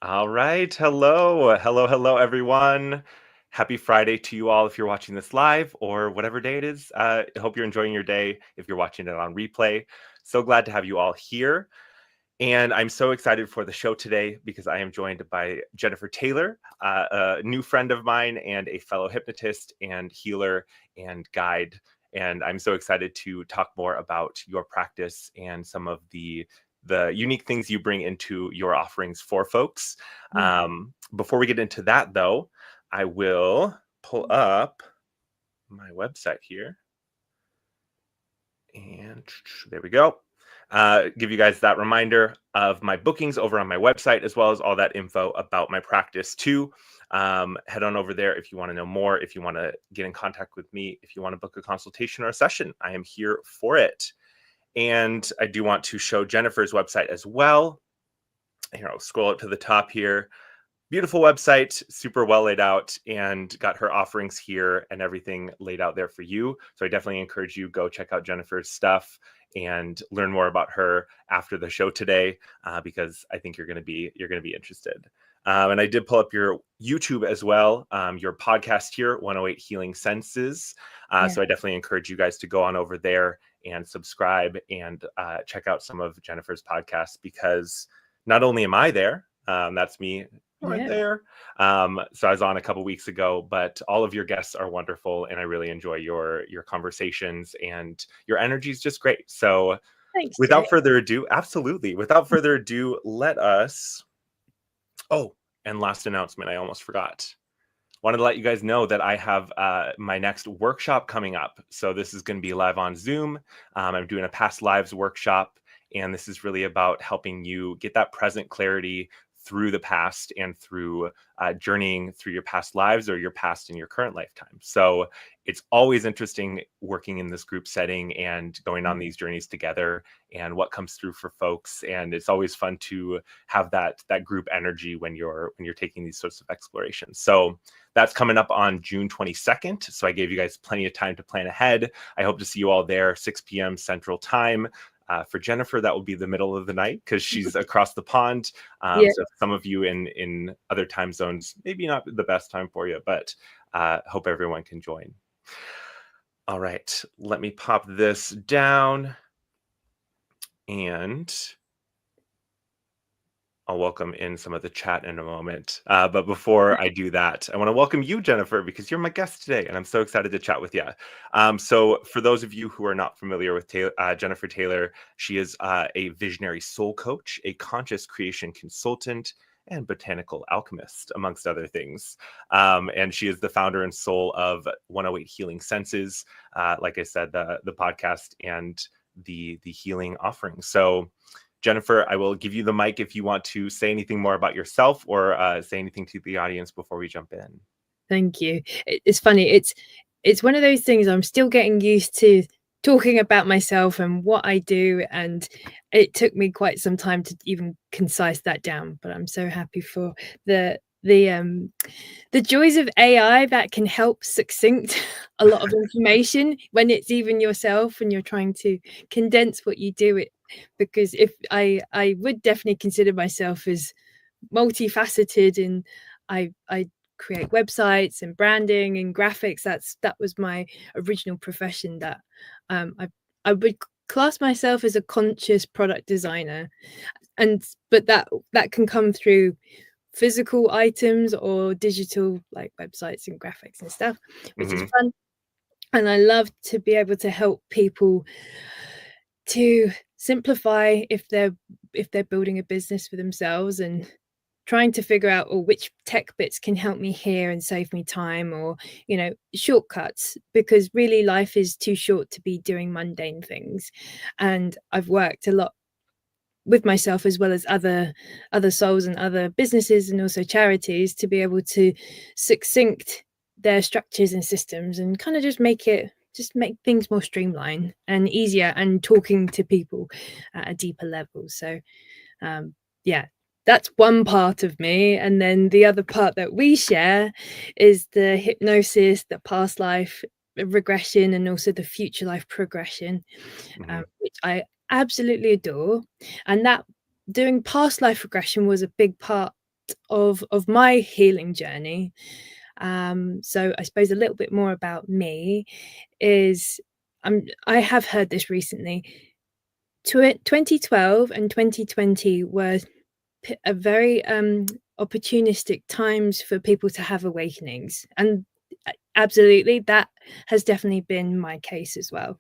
All right. Hello. Hello, hello, everyone. Happy Friday to you all if you're watching this live or whatever day it is. I hope you're enjoying your day if you're watching it on replay. So glad to have you all here. And I'm so excited for the show today because I am joined by Jennifer Taylor, a new friend of mine and a fellow hypnotist and healer and guide. And I'm so excited to talk more about your practice and some of the unique things you bring into your offerings for folks. Before we get into that, though, I will pull up my website here. And there we go. Give you guys that reminder of my bookings over on my website, as well as all that info about my practice too. Head on over there if you want to know more, if you want to get in contact with me, if you want to book a consultation or a session, I am here for it. And I do want to show Jennifer's website as well. Here, I'll scroll up to the top here. Beautiful website, super well laid out, and got her offerings here and everything laid out there for you. So I definitely encourage you go check out Jennifer's stuff and learn more about her after the show today, because I think you're going to be interested. And I did pull up your YouTube as well, your podcast here, 108 Healing Senses. So I definitely encourage you guys to go on over there and subscribe and check out some of Jennifer's podcasts, because not only am I there, that's me right there. So I was on a couple weeks ago, but all of your guests are wonderful, and I really enjoy your conversations, and your energy is just great. So Thanks, without further ado, let us. Oh, and last announcement, I almost forgot. Wanted to let you guys know that I have my next workshop coming up. So this is going to be live on Zoom. I'm doing a past lives workshop, and this is really about helping you get that present clarity through the past and through journeying through your past lives or your past and your current lifetime. So it's always interesting working in this group setting and going on these journeys together and what comes through for folks. And it's always fun to have that group energy when you're taking these sorts of explorations. So that's coming up on June 22nd. So I gave you guys plenty of time to plan ahead. I hope to see you all there, 6 p.m. Central Time. For Jennifer, that will be the middle of the night because she's across the pond. So some of you in other time zones, maybe not the best time for you, but hope everyone can join. All right, let me pop this down, and I'll welcome in some of the chat in a moment. But before I do that, I want to welcome you, Jennifer, because you're my guest today, and I'm so excited to chat with you. So for those of you who are not familiar with Jennifer Taylor, she is a visionary soul coach, a conscious creation consultant, and botanical alchemist, amongst other things. And she is the founder and soul of 108 Healing Senses, like I said, the podcast and the healing offering. So Jennifer, I will give you the mic if you want to say anything more about yourself or say anything to the audience before we jump in. Thank you. It's funny. It's one of those things I'm still getting used to talking about myself and what I do. And it took me quite some time to even concise that down. But I'm so happy for the joys of AI that can help succinct a lot of information when it's even yourself and you're trying to condense what you do. Because if I would definitely consider myself as multifaceted, and I create websites and branding and graphics. That was my original profession. That I would class myself as a conscious product designer, but that can come through physical items or digital, like websites and graphics and stuff, which is fun. And I love to be able to help people to simplify if they're building a business for themselves and trying to figure out which tech bits can help me here and save me time, or shortcuts, because really life is too short to be doing mundane things. And I've worked a lot with myself as well as other souls and other businesses and also charities to be able to succinct their structures and systems and kind of just make things more streamlined and easier and talking to people at a deeper level. So that's one part of me. And then the other part that we share is the hypnosis, the past life regression, and also the future life progression, which I absolutely adore. And that doing past life regression was a big part of my healing journey. So I suppose a little bit more about me is I have heard this recently. 2012 and 2020 were a very opportunistic times for people to have awakenings, and absolutely that has definitely been my case as well.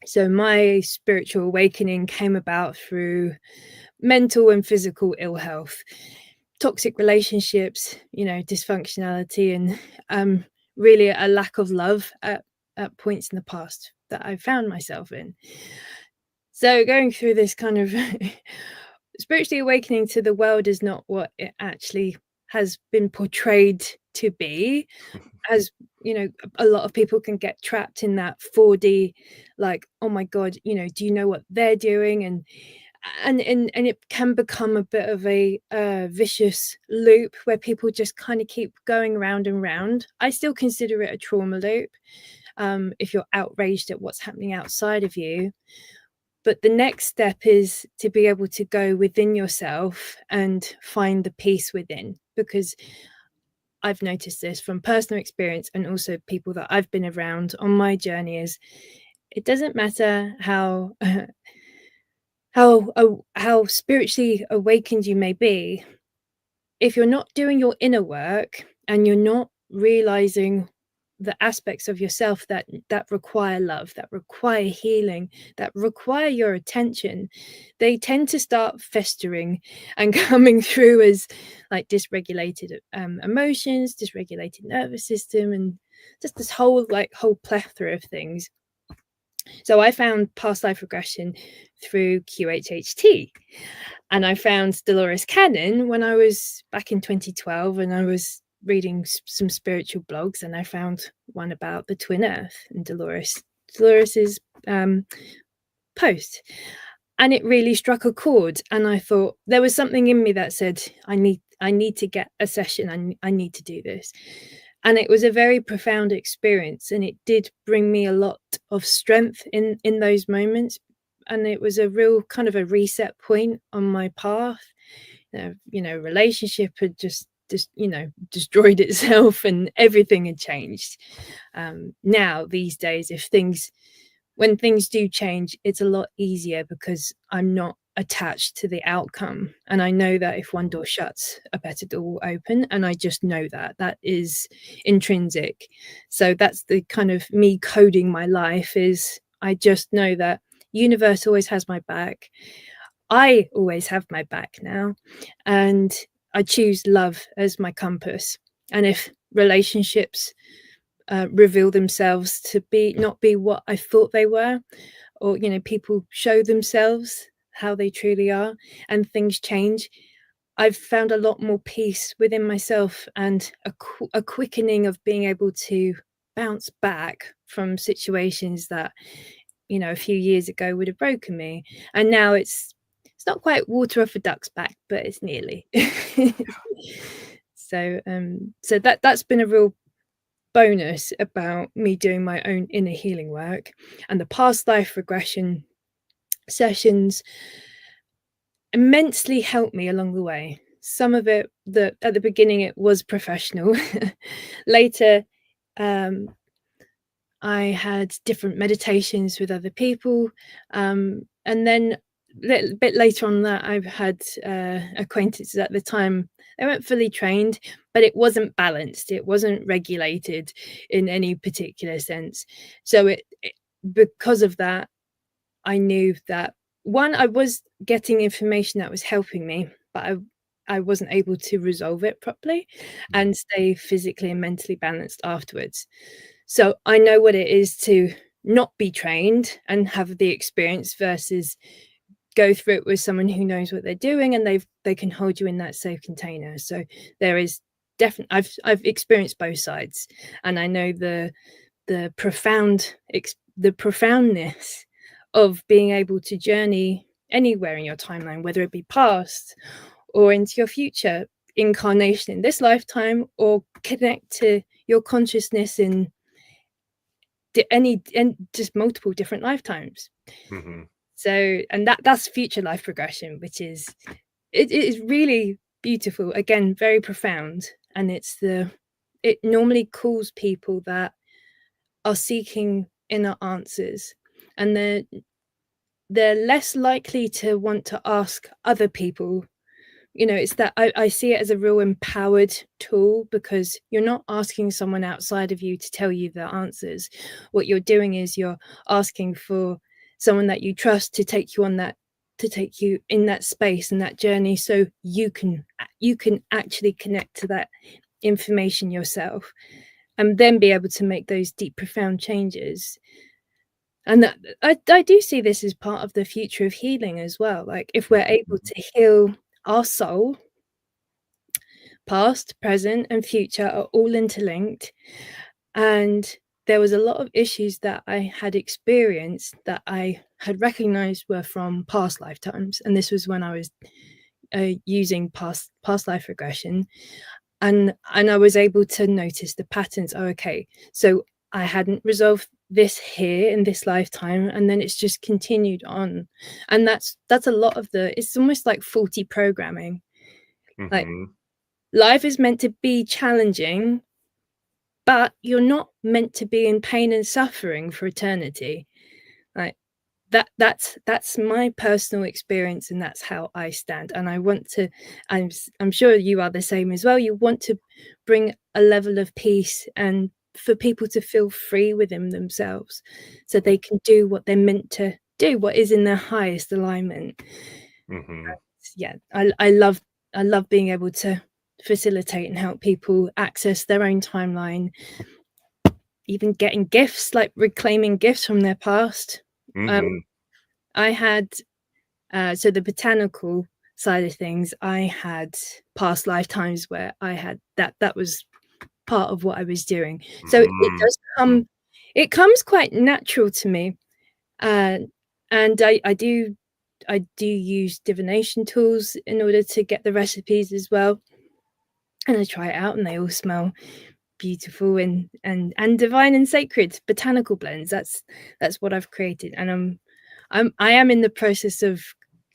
So my spiritual awakening came about through mental and physical ill health, toxic relationships, dysfunctionality, and really a lack of love at points in the past that I found myself in. So going through this kind of spiritually awakening to the world is not what it actually has been portrayed to be. As a lot of people can get trapped in that 4D, like, oh my god, do you know what they're doing? And it can become a bit of a vicious loop where people just kind of keep going round and round. I still consider it a trauma loop, if you're outraged at what's happening outside of you. But the next step is to be able to go within yourself and find the peace within, because I've noticed this from personal experience and also people that I've been around on my journey, is it doesn't matter how how spiritually awakened you may be, if you're not doing your inner work and you're not realizing the aspects of yourself that require love, that require healing, that require your attention, they tend to start festering and coming through as like dysregulated emotions, dysregulated nervous system, and just this whole plethora of things. So I found past life regression through QHHT, and I found Dolores Cannon when I was back in 2012, and I was reading some spiritual blogs, and I found one about the twin earth and Dolores's post, and it really struck a chord. And I thought there was something in me that said, I need to get a session. I need to do this. And it was a very profound experience, and it did bring me a lot of strength in those moments. And it was a real kind of a reset point on my path. Relationship had just destroyed itself, and everything had changed. Now these days, when things do change, it's a lot easier because I'm not attached to the outcome, and I know that if one door shuts, a better door will open, and I just know that is intrinsic. So that's the kind of me coding my life, is I just know that universe always has my back. I always have my back now, and I choose love as my compass. And if relationships reveal themselves to not be what I thought they were, or people show themselves how they truly are, and things change, I've found a lot more peace within myself, and a quickening of being able to bounce back from situations that a few years ago would have broken me. And now it's not quite water off a duck's back, but it's nearly. So that's been a real bonus about me doing my own inner healing work. And the past life regression sessions immensely helped me along the way. Some of it, at the beginning, it was professional. Later, I had different meditations with other people, and then a little bit later on that, I've had acquaintances at the time. They weren't fully trained, but it wasn't balanced. It wasn't regulated in any particular sense. So because of that, I knew that, one, I was getting information that was helping me, but I wasn't able to resolve it properly and stay physically and mentally balanced afterwards. So I know what it is to not be trained and have the experience versus go through it with someone who knows what they're doing, and they can hold you in that safe container. So there is definitely, I've experienced both sides, and I know the profoundness of being able to journey anywhere in your timeline, whether it be past or into your future incarnation in this lifetime, or connect to your consciousness in just multiple different lifetimes. So, and that's future life progression, which is, it is really beautiful. Again, very profound. And it normally calls people that are seeking inner answers, and they're less likely to want to ask other people. It's that I see it as a real empowered tool, because you're not asking someone outside of you to tell you the answers. What you're doing is you're asking for someone that you trust to take you in that space and that journey, so you can actually connect to that information yourself, and then be able to make those deep, profound changes. And that I do see this as part of the future of healing as well. Like, if we're able to heal our soul, past, present, and future are all interlinked. And there was a lot of issues that I had experienced that I had recognized were from past lifetimes. And this was when I was using past life regression. And I was able to notice the patterns. Oh, okay, so I hadn't resolved this here in this lifetime, and then it's just continued on. And that's a lot of it's almost like faulty programming. Like, life is meant to be challenging, but you're not meant to be in pain and suffering for eternity. Like, that's my personal experience, and that's how I stand. And I want to, I'm sure you are the same as well. You want to bring a level of peace, and for people to feel free within themselves, so they can do what they're meant to do, what is in their highest alignment. Yeah, I love being able to facilitate and help people access their own timeline, even getting gifts, like reclaiming gifts from their past. I had so the botanical side of things, I had past lifetimes where I had that was part of what I was doing. So it does it comes quite natural to me. And I do use divination tools in order to get the recipes as well. And I try it out, and they all smell beautiful and divine and sacred. Botanical blends. That's what I've created, and I am in the process of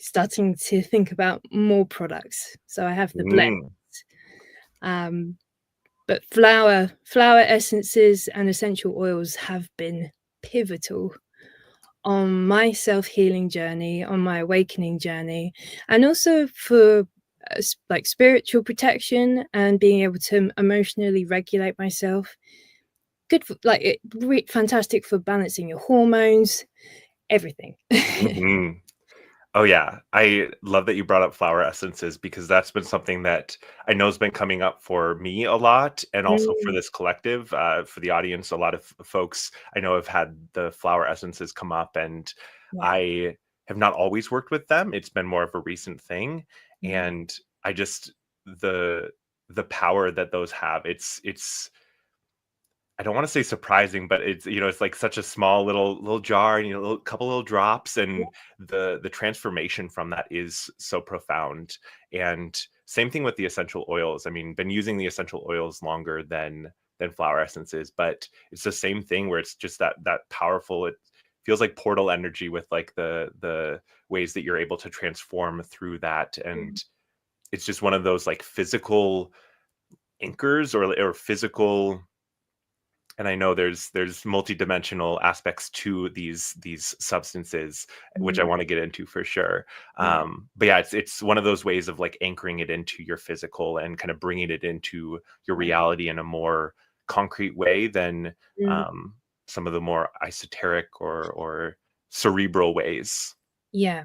starting to think about more products. So I have the blends, but flower essences and essential oils have been pivotal on my self-healing journey, on my awakening journey, and also for like spiritual protection and being able to emotionally regulate myself. Good for, like, fantastic for balancing your hormones, everything. Oh yeah, I love that you brought up flower essences, because that's been something that I know has been coming up for me a lot, and also for this collective, for the audience. A lot of folks I know have had the flower essences come up, and I have not always worked with them. It's been more of a recent thing, and I just the power that those have. It's I don't want to say surprising, but it's, it's like such a small little jar, and a couple little drops, and the transformation from that is so profound. And same thing with the essential oils. I mean, been using the essential oils longer than flower essences, but it's the same thing, where it's just that powerful. It feels like portal energy, with like the ways that you're able to transform through that, and it's just one of those like physical anchors, or physical. And I know there's multidimensional aspects to these substances, which I want to get into for sure. But yeah, it's one of those ways of like anchoring it into your physical, and kind of bringing it into your reality in a more concrete way than some of the more esoteric or cerebral ways. Yeah,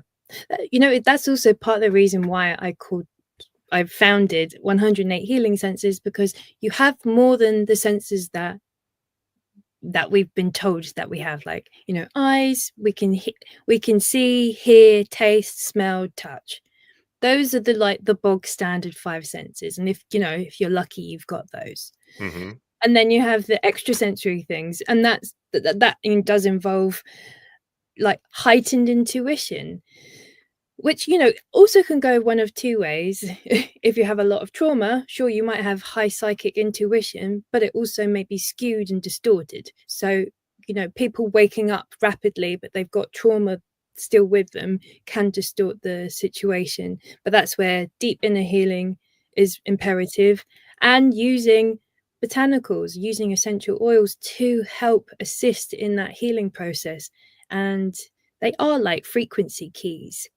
that's also part of the reason why I founded 108 healing senses, because you have more than the senses that we've been told that we have. Like, eyes, we can see, hear, taste, smell, touch. Those are the bog standard 5 senses, and if you're lucky, you've got those. And then you have the extrasensory things, and that does involve like heightened intuition, which also can go one of two ways. If you have a lot of trauma, sure, you might have high psychic intuition, but it also may be skewed and distorted. So people waking up rapidly, but they've got trauma still with them, can distort the situation. But that's where deep inner healing is imperative, and using botanicals, using essential oils to help assist in that healing process. And they are like frequency keys.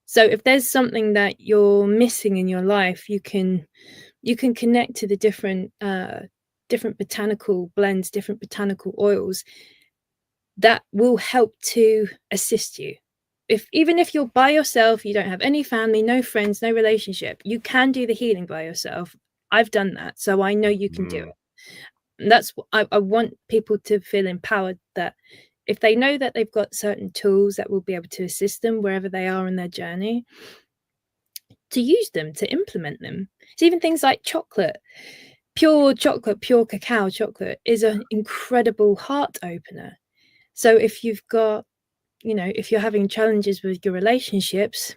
So if there's something that you're missing in your life, you can connect to the different botanical blends, different botanical oils that will help to assist you. Even if you're by yourself, you don't have any family, no friends, no relationship, you can do the healing by yourself. I've done that, so I know you can do it. And that's what I want people to feel empowered, that if they know that they've got certain tools that will be able to assist them wherever they are in their journey, to use them, to implement them. It's even things like chocolate. Pure chocolate, pure cacao chocolate is an incredible heart opener. So if you've got, if you're having challenges with your relationships,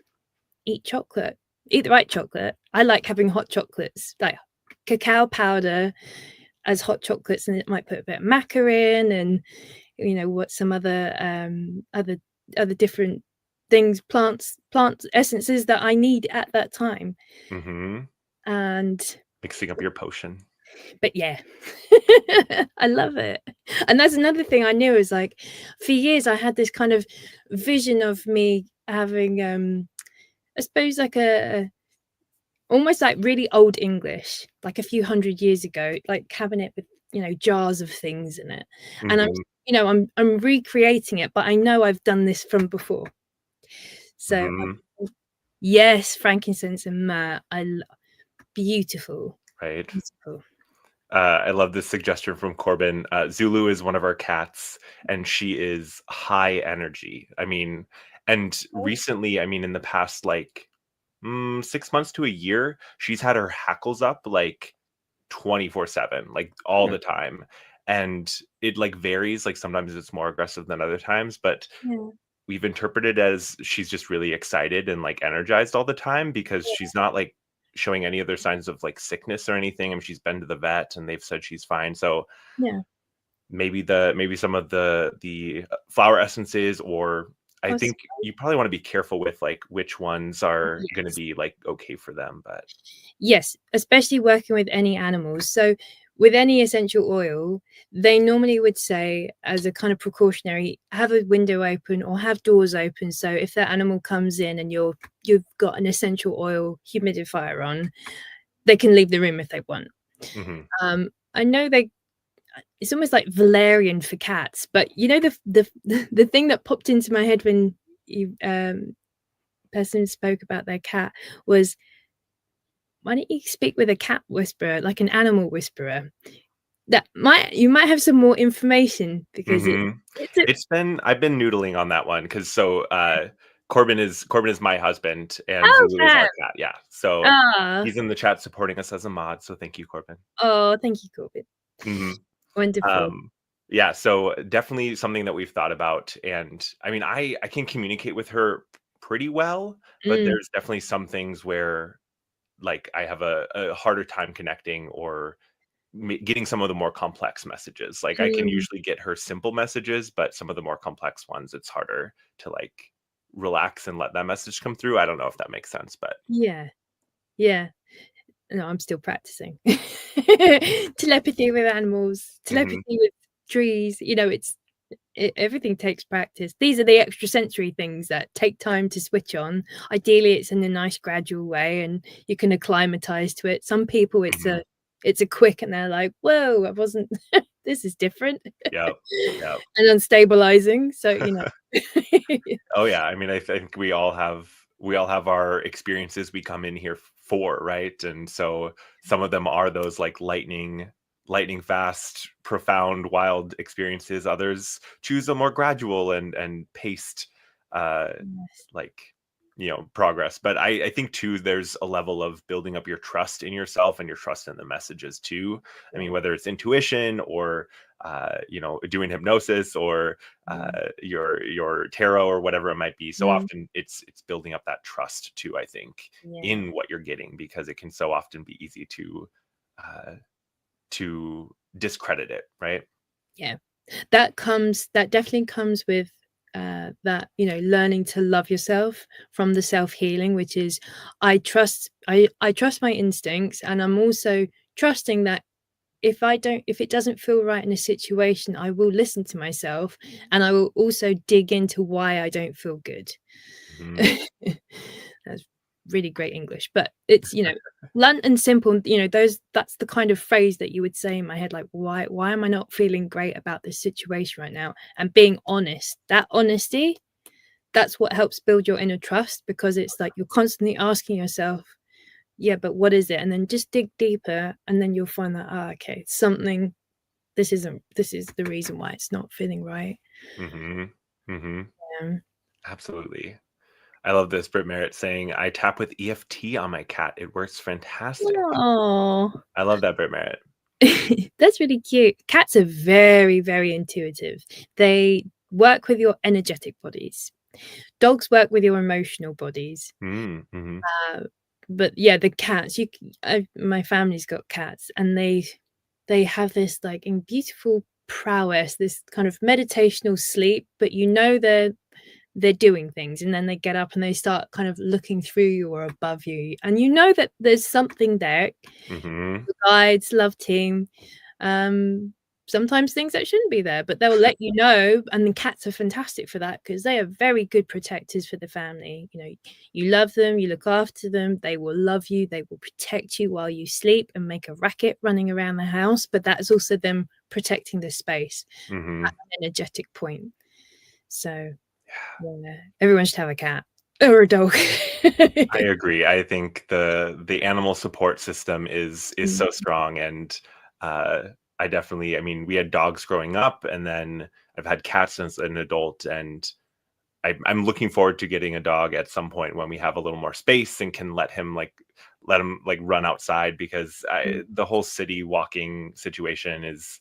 eat chocolate, eat the right chocolate. I like having hot chocolates, like cacao powder as hot chocolates, and it might put a bit of maca in, and what some other other different things, plant essences that I need at that time. And mixing up your potion. But yeah, I love it. And that's another thing I knew, is like, for years I had this kind of vision of me having I suppose like a almost like really old English, like a few hundred years ago, like cabinet with jars of things in it. And I'm recreating it, but I know I've done this from before. So yes, frankincense and myrrh, beautiful. Right. Beautiful. I love this suggestion from Corbin. Zulu is one of our cats, and she is high energy. I mean, and recently, I mean, in the past, like 6 months to a year, she's had her hackles up like 24/7, like all the time. And it like varies. Like sometimes it's more aggressive than other times, but we've interpreted as she's just really excited and like energized all the time, because she's not like showing any other signs of like sickness or anything. I mean, she's been to the vet and they've said she's fine. So maybe some of the flower essences, or I think you probably want to be careful with like which ones are going to be like okay for them. But yes, especially working with any animals. So with any essential oil, they normally would say, as a kind of precautionary, have a window open or have doors open. So if that animal comes in and you've got an essential oil humidifier on, they can leave the room if they want. I know it's almost like valerian for cats, but the thing that popped into my head when you person spoke about their cat was, why don't you speak with a cat whisperer, like an animal whisperer? You might have some more information, because I've been noodling on that one, because Corbin is my husband and Zulu is our cat. Yeah. So he's in the chat supporting us as a mod. So thank you, Corbin. Oh, thank you, Corbin. Wonderful. Yeah, so definitely something that we've thought about. And I mean, I can communicate with her pretty well, but there's definitely some things where like I have a harder time connecting or getting some of the more complex messages. Like I can usually get her simple messages, but some of the more complex ones, it's harder to like relax and let that message come through. I don't know if that makes sense, but yeah. No, I'm still practicing telepathy with animals, telepathy with trees. Everything takes practice. These are the extrasensory things that take time to switch on. Ideally, it's in a nice gradual way, and you can acclimatize to it. Some people, it's a quick, and they're like, "Whoa, I wasn't. This is different." Yep. And unstabilizing. So Oh yeah, I mean, I think we all have our experiences we come in here for, right? And so some of them are those like lightning fast, profound, wild experiences. Others choose a more gradual and paced like progress. But I think too, there's a level of building up your trust in yourself and your trust in the messages too. I mean, whether it's intuition or doing hypnosis or your tarot or whatever it might be. So often it's building up that trust too, I think, in what you're getting, because it can so often be easy to discredit it, right? Yeah, that definitely comes with that, you know, learning to love yourself from the self-healing, which is I trust my instincts, and I'm also trusting that if it doesn't feel right in a situation, I will listen to myself, and I will also dig into why I don't feel good. Mhm. That's really great English, but it's, you know, blunt and simple, you know, that's the kind of phrase that you would say in my head, like, why am I not feeling great about this situation right now? And being honest, that honesty, that's what helps build your inner trust, because it's like you're constantly asking yourself, yeah, but what is it? And then just dig deeper, and then you'll find that, okay, something, this is the reason why it's not feeling right. Mhm. Mhm. Um, Absolutely. I love this. Britt Merritt saying, "I tap with EFT on my cat. It works fantastic." oh, I love that, Britt Merritt. that's really cute. Cats are very, very intuitive. They work with your energetic bodies. Dogs work with your emotional bodies. Mm, mhm. Uh, but yeah, the cats, my family's got cats, and they have this like in beautiful prowess, this kind of meditational sleep, but you know they're doing things, and then they get up and they start kind of looking through you or above you, and you know that there's something there. Mhm. The guides, love team, sometimes things that shouldn't be there, but they'll let you know. And the cats are fantastic for that, because they are very good protectors for the family. You know, you love them, you look after them, they will love you, they will protect you while you sleep and make a racket running around the house, but that is also them protecting the space at Mhm. an energetic point. So yeah, everyone should have a cat or a dog. I agree. I think the animal support system is Mm, so strong, and uh, I mean, we had dogs growing up, and then I've had cats as an adult, and I'm looking forward to getting a dog at some point when we have a little more space and can let him like run outside, because mm, the whole city walking situation is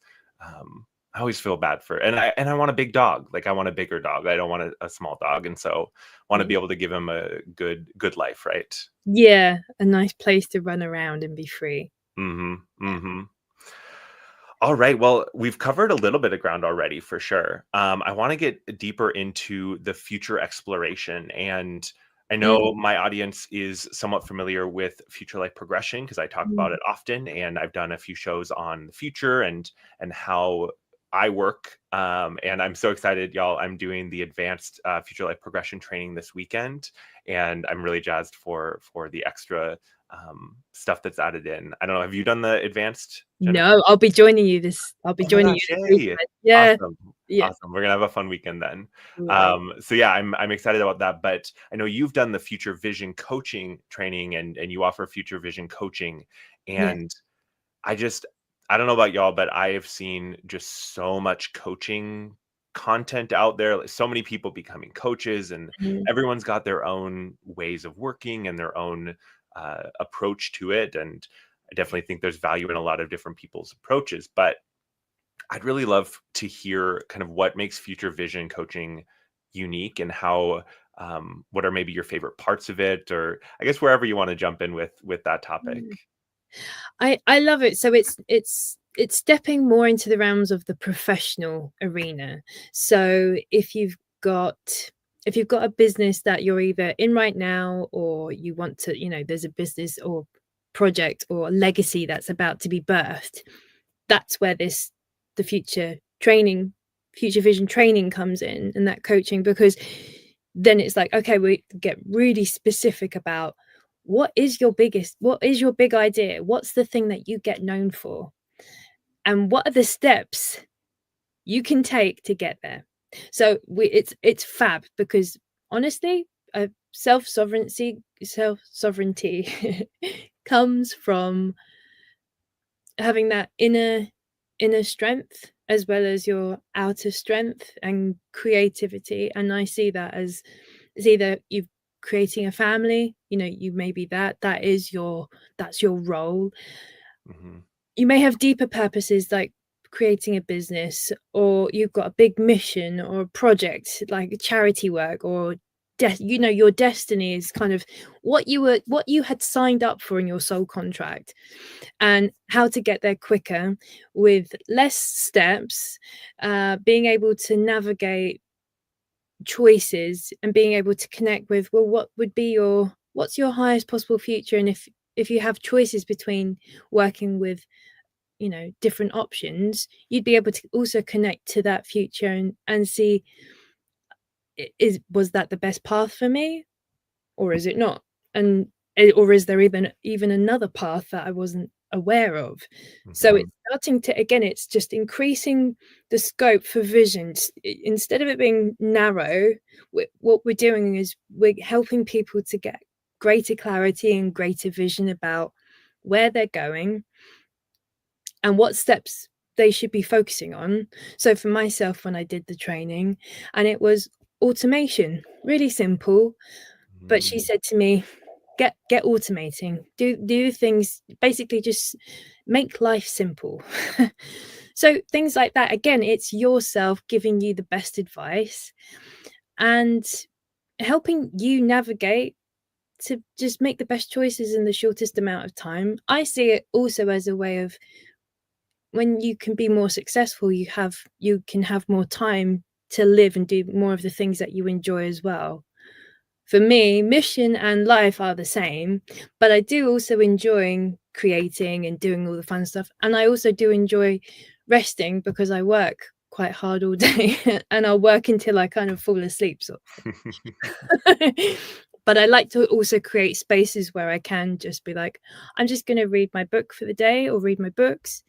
I always feel bad for it. And I want a big dog. Like I want a bigger dog. I don't want a small dog. And so want to yeah. be able to give him a good life, right? Yeah, a nice place to run around and be free. Mhm. Mhm. All right. Well, we've covered a little bit of ground already for sure. I want to get deeper into the future exploration. And I know Mm, my audience is somewhat familiar with future life progression because I talk about mm, it often. And I've done a few shows on the future and how I work. And I'm so excited, y'all. I'm doing the advanced future life progression training this weekend. And I'm really jazzed for the extra stuff that's added in. I don't know. Have you done the advanced, Jennifer? no, I'll be Oh my joining you gosh, this yay. weekend. Yeah, Awesome. yeah, Awesome. We're gonna have a fun weekend then. right. So yeah, I'm excited about that. But I know you've done the future vision coaching training and you offer future vision coaching. Yeah. And I just I don't know about y'all, but I have seen just so much coaching content out there. Like so many people becoming coaches, and Mm, everyone's got their own ways of working and their own approach to it. And I definitely think there's value in a lot of different people's approaches. But I'd really love to hear kind of what makes future vision coaching unique, and how what are maybe your favorite parts of it, or I guess wherever you want to jump in with that topic. mm. I love it. So it's stepping more into the realms of the professional arena. So got if you've got a business that you're either in right now, or you want to, you know, there's a business or project or legacy that's about to be birthed, that's where the future vision training comes in, and that coaching, because then it's like, okay, we get really specific about what is your big idea, what's the thing that you get known for, and what are the steps you can take to get there. So it's fab, because honestly, self sovereignty comes from having that inner strength as well as your outer strength and creativity. And I see that as, it's either you creating a family, you know, you may be that's your role. Hmm. You may have deeper purposes, like creating a business, or you've got a big mission or a project like charity work, or you know, your destiny is kind of what you had signed up for in your soul contract, and how to get there quicker with less steps, being able to navigate choices and being able to connect with, well, what would be what's your highest possible future? And if you have choices between working with, you know, different options, you'd be able to also connect to that future and see, was that the best path for me, or is it not? And or is there even another path that I wasn't aware of? So Mhm. it's starting to, again, it's just increasing the scope for visions. Instead of it being narrow, what we're doing is we're helping people to get greater clarity and greater vision about where they're going and what steps they should be focusing on. So for myself, when I did the training, and it was automation, really simple, but she Mm. said to me, get automating, do things, basically just make life simple. So things like that, again, it's yourself giving you the best advice and helping you navigate to just make the best choices in the shortest amount of time. I see it also as a way of, when you can be more successful, you can have more time to live and do more of the things that you enjoy as well. For me, mission and life are the same, but I do also enjoy creating and doing all the fun stuff. And I also do enjoy resting, because I work quite hard all day and I'll work until I kind of fall asleep, sort of thing. But I like to also create spaces where I can just be like, I'm just going to read my book for the day, or read my books,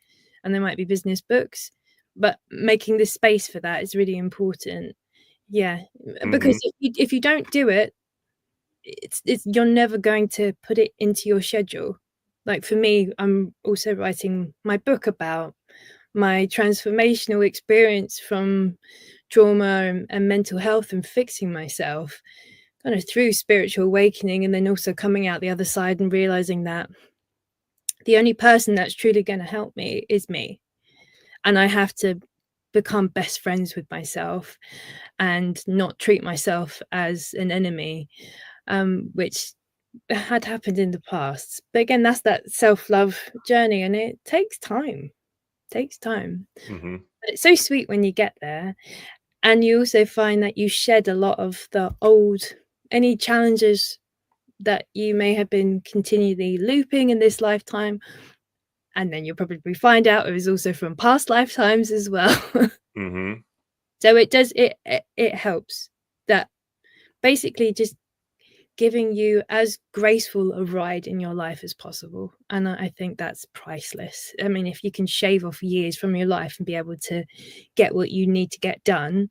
and there might be business books, but making the space for that is really important. Yeah, because Mhm. if you don't do it, it's you're never going to put it into your schedule. Like for me, I'm also writing my book about my transformational experience from trauma and mental health, and fixing myself kind of through spiritual awakening, and then also coming out the other side and realizing that the only person that's truly going to help me is me, and I have to become best friends with myself and not treat myself as an enemy, which had happened in the past. But again, that's that self-love journey, and it takes time. Takes time. Mhm. But it's so sweet when you get there. And you also find that you shed a lot of the old, any challenges that you may have been continually looping in this lifetime. And then you'll probably find out it was also from past lifetimes as well. Mhm. So it does, it helps. That basically just giving you as graceful a ride in your life as possible. And I think that's priceless. I mean, if you can shave off years from your life and be able to get what you need to get done,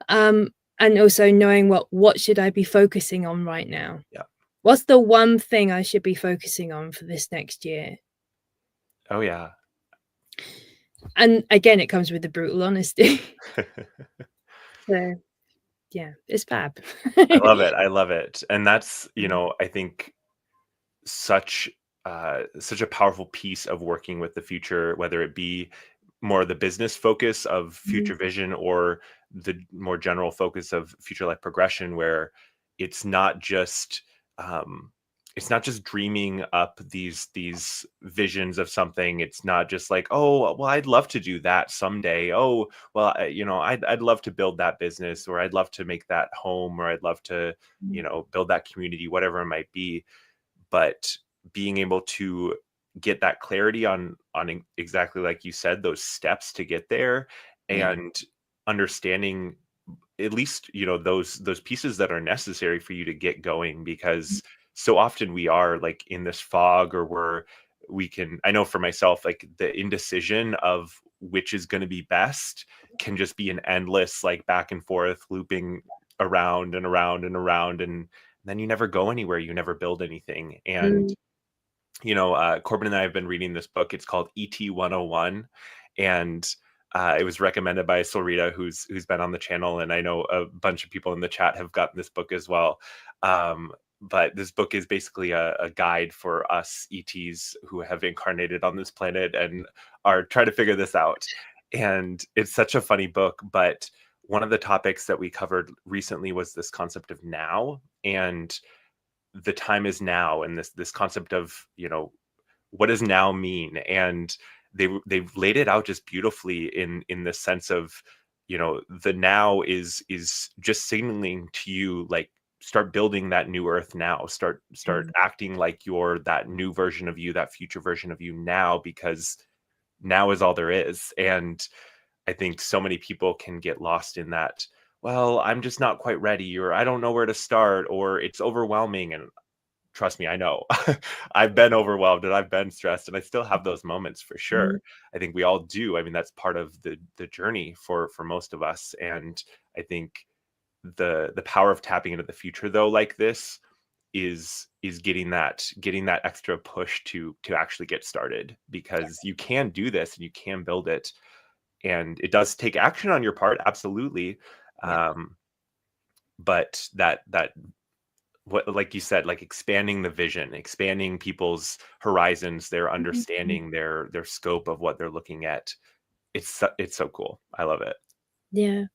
and also knowing what should I be focusing on right now? Yeah. What's the one thing I should be focusing on for this next year? Oh, yeah. And again, it comes with the brutal honesty. So yeah, it's fab. I love it, I love it, and that's, Mm, I think such such a powerful piece of working with the future, whether it be more the business focus of mhm, future vision or the more general focus of future life progression, where it's not just um, it's not just dreaming up these visions of something. It's not just like, oh well, I'd love to do that someday. Oh well, I'd love to build that business, or I'd love to make that home, or I'd love to mm, build that community, whatever it might be. But being able to get that clarity on exactly like you said, those steps to get there, yeah. and understanding at least those pieces that are necessary for you to get going, because so often we are like in this fog, or we can, I know for myself, like the indecision of which is going to be best can just be an endless like back and forth looping around and around and around, and then you never go anywhere, you never build anything. And Mm, Corbin and I have been reading this book. It's called ET 101, and it was recommended by Sorita, who's been on the channel, and I know a bunch of people in the chat have gotten this book as well. But this book is basically a guide for us ETs who have incarnated on this planet and are trying to figure this out. And it's such a funny book, but one of the topics that we covered recently was this concept of now, and the time is now, and this concept of what does now mean. And they've laid it out just beautifully in the sense of you know, the now is just signaling to you, like, start building that new earth now, start acting like you're that new version of you, that future version of you now, because now is all there is. And I think so many people can get lost in that, well, I'm just not quite ready, or I don't know where to start, or it's overwhelming. And trust me, I know. I've been overwhelmed and I've been stressed, and I still have those moments for sure. Mhm. I think we all do. I mean, that's part of the journey for most of us. And I think the power of tapping into the future, though, like this, is getting that extra push to actually get started, because you can do this and you can build it. And it does take action on your part, absolutely. Yeah. um but that what, like you said, like expanding the vision, expanding people's horizons, their Mhm. understanding, their scope of what they're looking at, it's so cool. I love it. Yeah.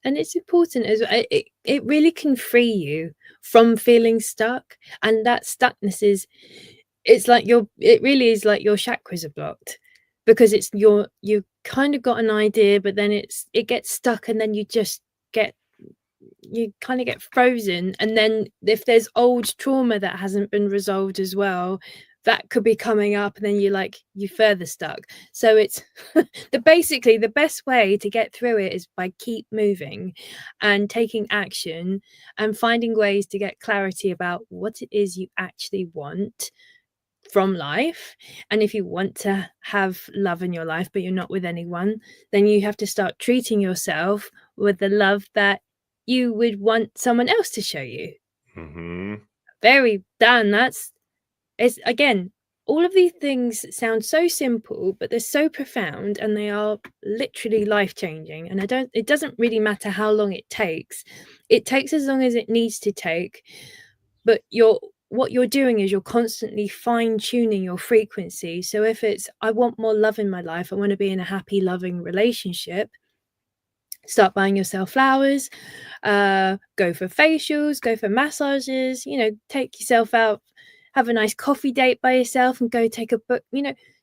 And it's important as it really can free you from feeling stuck. And that stuckness is, it's like it really is like your chakras are blocked, because it's you kind of got an idea, but then it gets stuck, and then get you kind of get frozen. And then if there's old trauma that hasn't been resolved as well, that could be coming up, and then you further stuck. So it's basically the best way to get through it is by keep moving and taking action and finding ways to get clarity about what it is you actually want from life. And if you want to have love in your life but you're not with anyone, then you have to start treating yourself with the love that you would want someone else to show you. Hmm. Very done. That's it's again, all of these things sound so simple, but they're so profound, and they are literally life changing. And it doesn't really matter how long it takes. It takes as long as it needs to take. But what you're doing is you're constantly fine tuning your frequency. So if it's, I want more love in my life, I want to be in a happy, loving relationship, start buying yourself flowers, go for facials, go for massages, take yourself out, have a nice coffee date by yourself, and go take a book,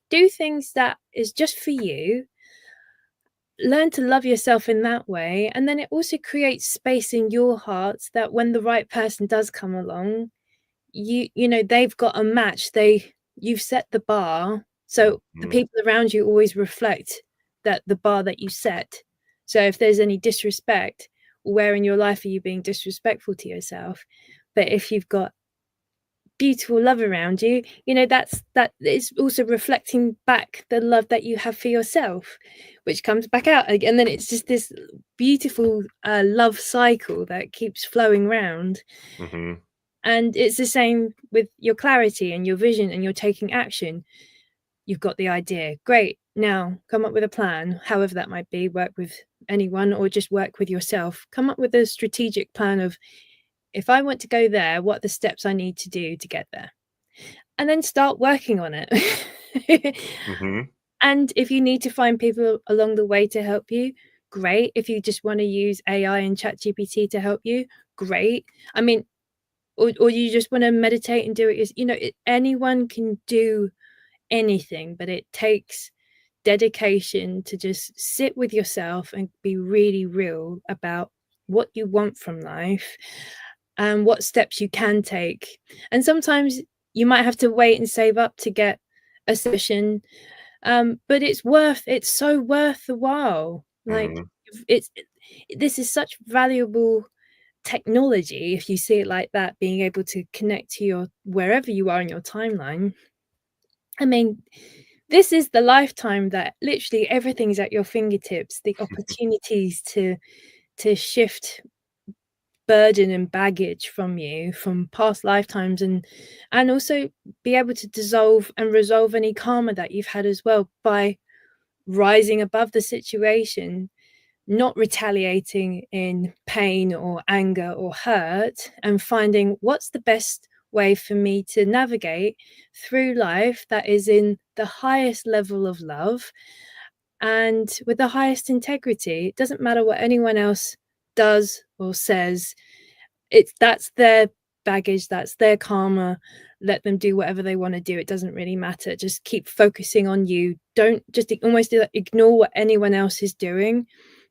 do things that is just for you. Learn to love yourself in that way. And then it also creates space in your heart that when the right person does come along, they've got a match. You've set the bar, so the Hmm. people around you always reflect that the bar that you set. So if there's any disrespect, where in your life are you being disrespectful to yourself? But if you've got beautiful love around you, that is also reflecting back the love that you have for yourself, which comes back out again. And then it's just this beautiful love cycle that keeps flowing round. Hmm. And it's the same with your clarity and your vision, and you're taking action. You've got the idea. Great. Now come up with a plan, however that might be, work with anyone or just work with yourself. Come up with a strategic plan of, if I want to go there, what are the steps I need to do to get there? And then start working on it. Hmm. And if you need to find people along the way to help you, great. If you just want to use AI and ChatGPT to help you, great. I mean, or you just want to meditate and do it, anyone can do anything, but it takes dedication to just sit with yourself and be really real about what you want from life and what steps you can take. And sometimes you might have to wait and save up to get a session, but it's so worth the while. Like, Hmm. it's this is such valuable technology, if you see it like that, being able to connect to your wherever you are in your timeline. I mean, this is the lifetime that literally everything's at your fingertips, the opportunities to shift burden and baggage from you from past lifetimes, and also be able to dissolve and resolve any karma that you've had as well by rising above the situation, not retaliating in pain or anger or hurt, and finding what's the best way for me to navigate through life that is in the highest level of love and with the highest integrity. It doesn't matter what anyone else does or says. That's their baggage, that's their karma. Let them do whatever they want to do. It doesn't really matter. Just keep focusing on you. Don't just almost ignore what anyone else is doing,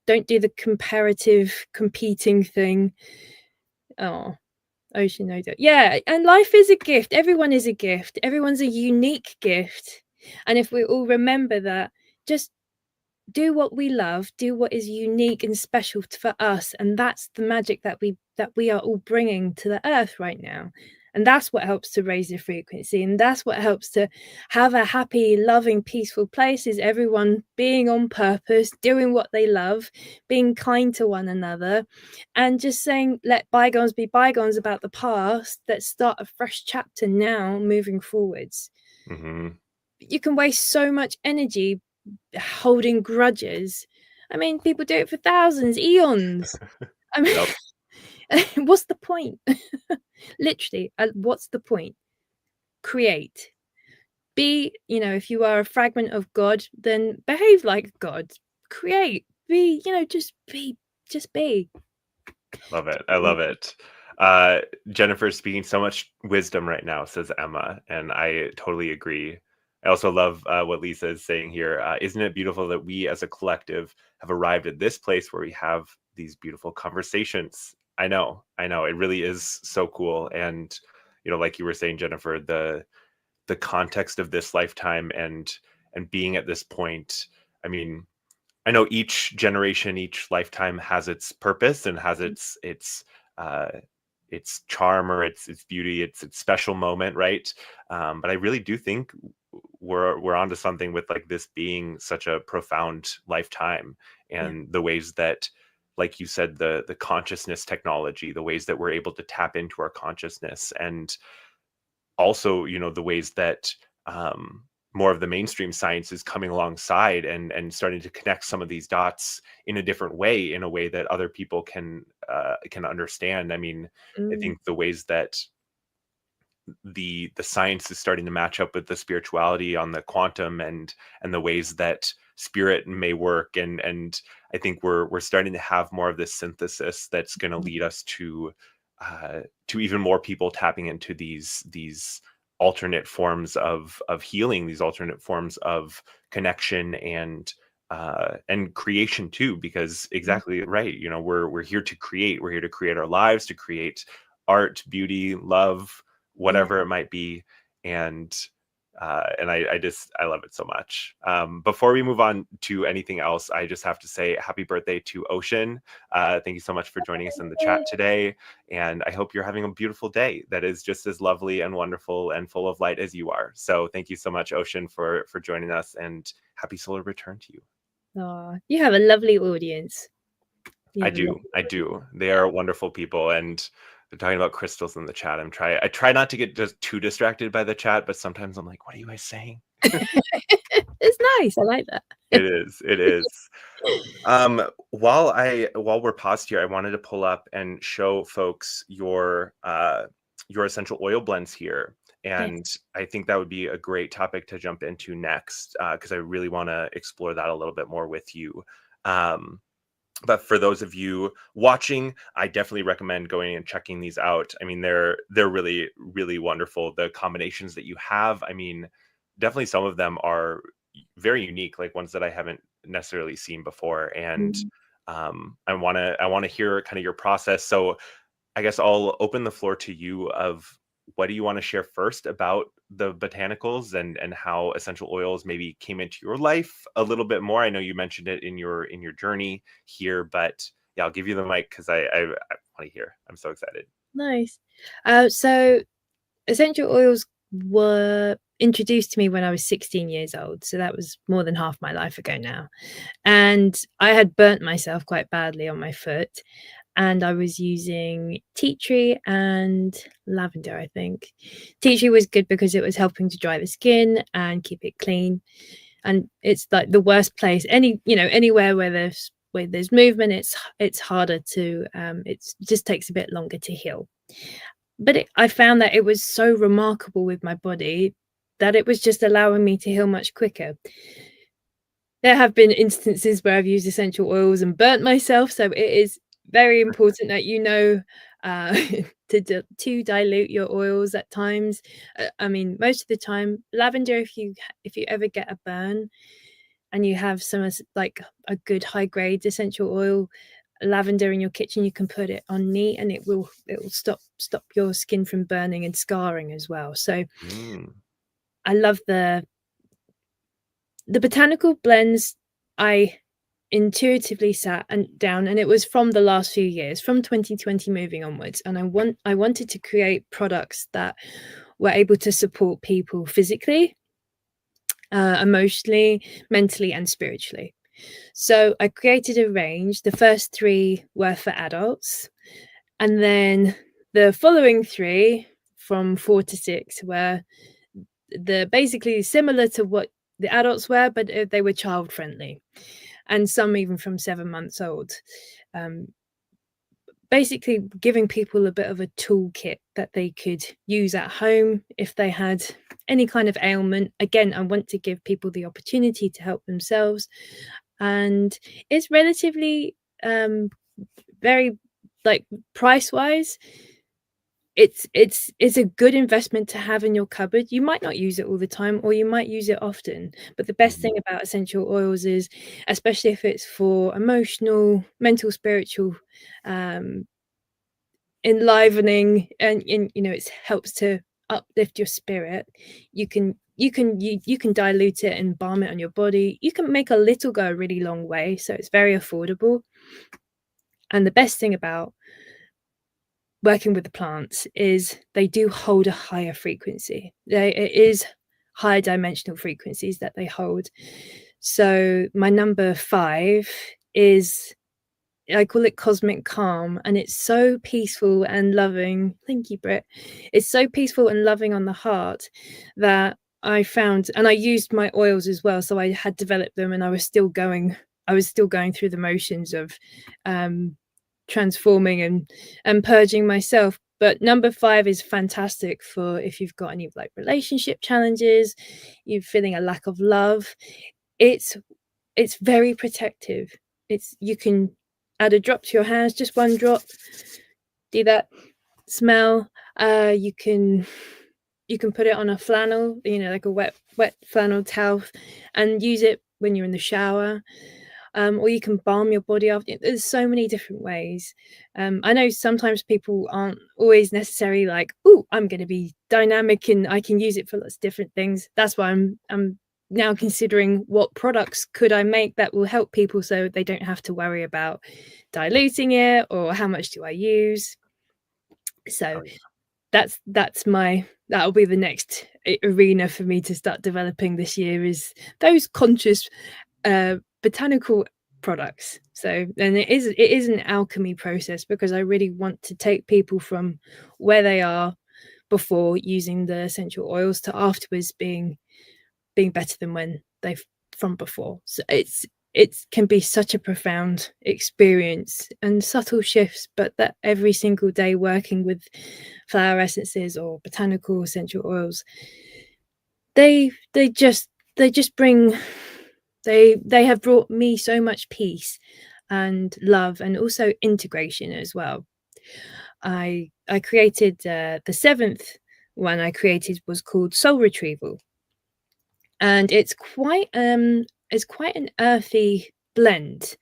don't do the comparative competing thing. Oh, ocean, no doubt. Yeah, and life is a gift. Everyone is a gift. Everyone's a unique gift. And if we all remember that, just do what we love, do what is unique and special for us, and that's the magic that we are all bringing to the earth right now. And that's what helps to raise the frequency, and that's what helps to have a happy, loving, peaceful place, is everyone being on purpose, doing what they love, being kind to one another, and just saying, let bygones be bygones about the past. Let's start a fresh chapter now, moving forwards. You can waste so much energy holding grudges. I mean, people do it for thousands, eons. I mean, what's the point? Literally, what's the point? Create. Be, if you are a fragment of God, then behave like God. Create. Be, just be. Just be. Love it. I love it. Jennifer's speaking so much wisdom right now, says Emma, and I totally agree. I also love what Lisa is saying here. Isn't it beautiful that we as a collective have arrived at this place where we have these beautiful conversations? I know. It really is so cool. And, like you were saying, Jennifer, the context of this lifetime and being at this point, I mean, I know each generation, each lifetime has its purpose and has its charm or its beauty, its special moment, right? But I really do think we're onto something with like this being such a profound lifetime, and the ways that, like you said, the consciousness technology, the ways that we're able to tap into our consciousness, and also, the ways that more of the mainstream science is coming alongside and starting to connect some of these dots in a different way, in a way that other people can understand. I mean, I think the ways that the science is starting to match up with the spirituality on the quantum and the ways that spirit may work, and I think we're starting to have more of this synthesis that's going to lead us to even more people tapping into these alternate forms of healing, these alternate forms of connection and creation too, because exactly right, we're here to create. We're here to create our lives, to create art, beauty, love, whatever it might be. And I love it so much. Before we move on to anything else, I just have to say happy birthday to Ocean. Thank you so much for joining us in the chat today. And I hope you're having a beautiful day that is just as lovely and wonderful and full of light as you are. So thank you so much, Ocean, for joining us, and happy solar return to you. Oh, you have a lovely audience. I do. They are wonderful people, and they're talking about crystals in the chat. I try not to get just too distracted by the chat, but sometimes I'm like, what are you guys saying? It's nice. I like that. It is. While we're paused here, I wanted to pull up and show folks your essential oil blends here. And I think that would be a great topic to jump into next, because I really want to explore that a little bit more with you. But for those of you watching, I definitely recommend going and checking these out. I mean, they're really, really wonderful. The combinations that you have, I mean, definitely some of them are very unique, like ones that I haven't necessarily seen before. And I want to hear kind of your process. So I guess I'll open the floor to you of what do you want to share first about the botanicals and how essential oils maybe came into your life a little bit more. I know you mentioned it in your journey here, but yeah, I'll give you the mic because I want to hear. I'm so excited. Nice. So essential oils were introduced to me when I was 16 years old. So that was more than half my life ago now. And I had burnt myself quite badly on my foot. And I was using tea tree and lavender, I think. Tea tree was good because it was helping to dry the skin and keep it clean. And it's like the worst place. Anywhere where there's movement, it's harder to. It just takes a bit longer to heal. But I found that it was so remarkable with my body that it was just allowing me to heal much quicker. There have been instances where I've used essential oils and burnt myself, so it is very important that to dilute your oils at times. I mean, most of the time, lavender, if you ever get a burn, and you have some like a good high grade essential oil, lavender in your kitchen, you can put it on neat, and it will stop your skin from burning and scarring as well. So I love the botanical blends. I intuitively sat down, and it was from the last few years, from 2020 moving onwards, and I wanted to create products that were able to support people physically, emotionally, mentally, and spiritually. So I created a range. The first 3 were for adults, and then the following 3 from 4 to 6 were basically similar to what the adults were, but they were child friendly, and some even from 7 months old. Basically giving people a bit of a toolkit that they could use at home if they had any kind of ailment. Again, I want to give people the opportunity to help themselves, and it's relatively very, like, price wise, it's a good investment to have in your cupboard. You might not use it all the time, or you might use it often, but the best thing about essential oils is, especially if it's for emotional, mental, spiritual enlivening, and it helps to uplift your spirit, you can dilute it and balm it on your body. You can make a little go a really long way, so it's very affordable. And the best thing about working with the plants is they do hold a higher frequency. It is higher dimensional frequencies that they hold. So my number 5 is, I call it cosmic calm, and it's so peaceful and loving. Thank you, Britt. It's so peaceful and loving on the heart that I found, and I used my oils as well. So I had developed them, and I was still going through the motions of transforming and purging myself. But number 5 is fantastic for if you've got any like relationship challenges, you're feeling a lack of love. It's very protective. You can add a drop to your hands, just 1 drop, do that, smell. You can put it on a flannel, like a wet flannel towel, and use it when you're in the shower. Or you can balm your body after. There's so many different ways. I know sometimes people aren't always necessarily like, oh, I'm going to be dynamic and I can use it for lots of different things. That's why I'm now considering what products could I make that will help people, so they don't have to worry about diluting it or how much do I use. So that'll be the next arena for me to start developing this year, is those conscious botanical products. So, and it is an alchemy process, because I really want to take people from where they are before using the essential oils to afterwards being better than when they've from before. So it can be such a profound experience and subtle shifts, but that every single day working with flower essences or botanical essential oils, they just bring, they have brought me so much peace and love, and also integration as well. I created the 7th one I created was called Soul Retrieval, and it's quite an earthy blend.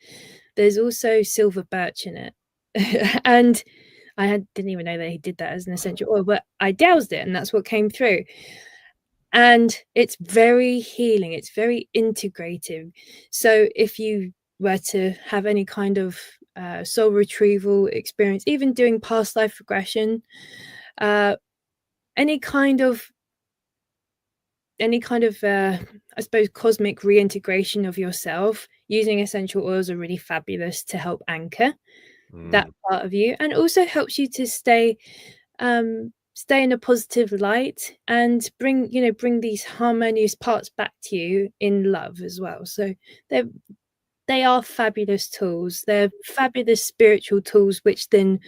There's also silver birch in it. And didn't even know they did that as an essential oil, but I doused it and that's what came through. And it's very healing, it's very integrative. So if you were to have any kind of soul retrieval experience, even doing past life regression, any kind of I suppose cosmic reintegration of yourself, using essential oils are really fabulous to help anchor that part of you, and also helps you to stay in a positive light and bring these harmonious parts back to you in love as well. So they are fabulous tools. They're fabulous spiritual tools, which then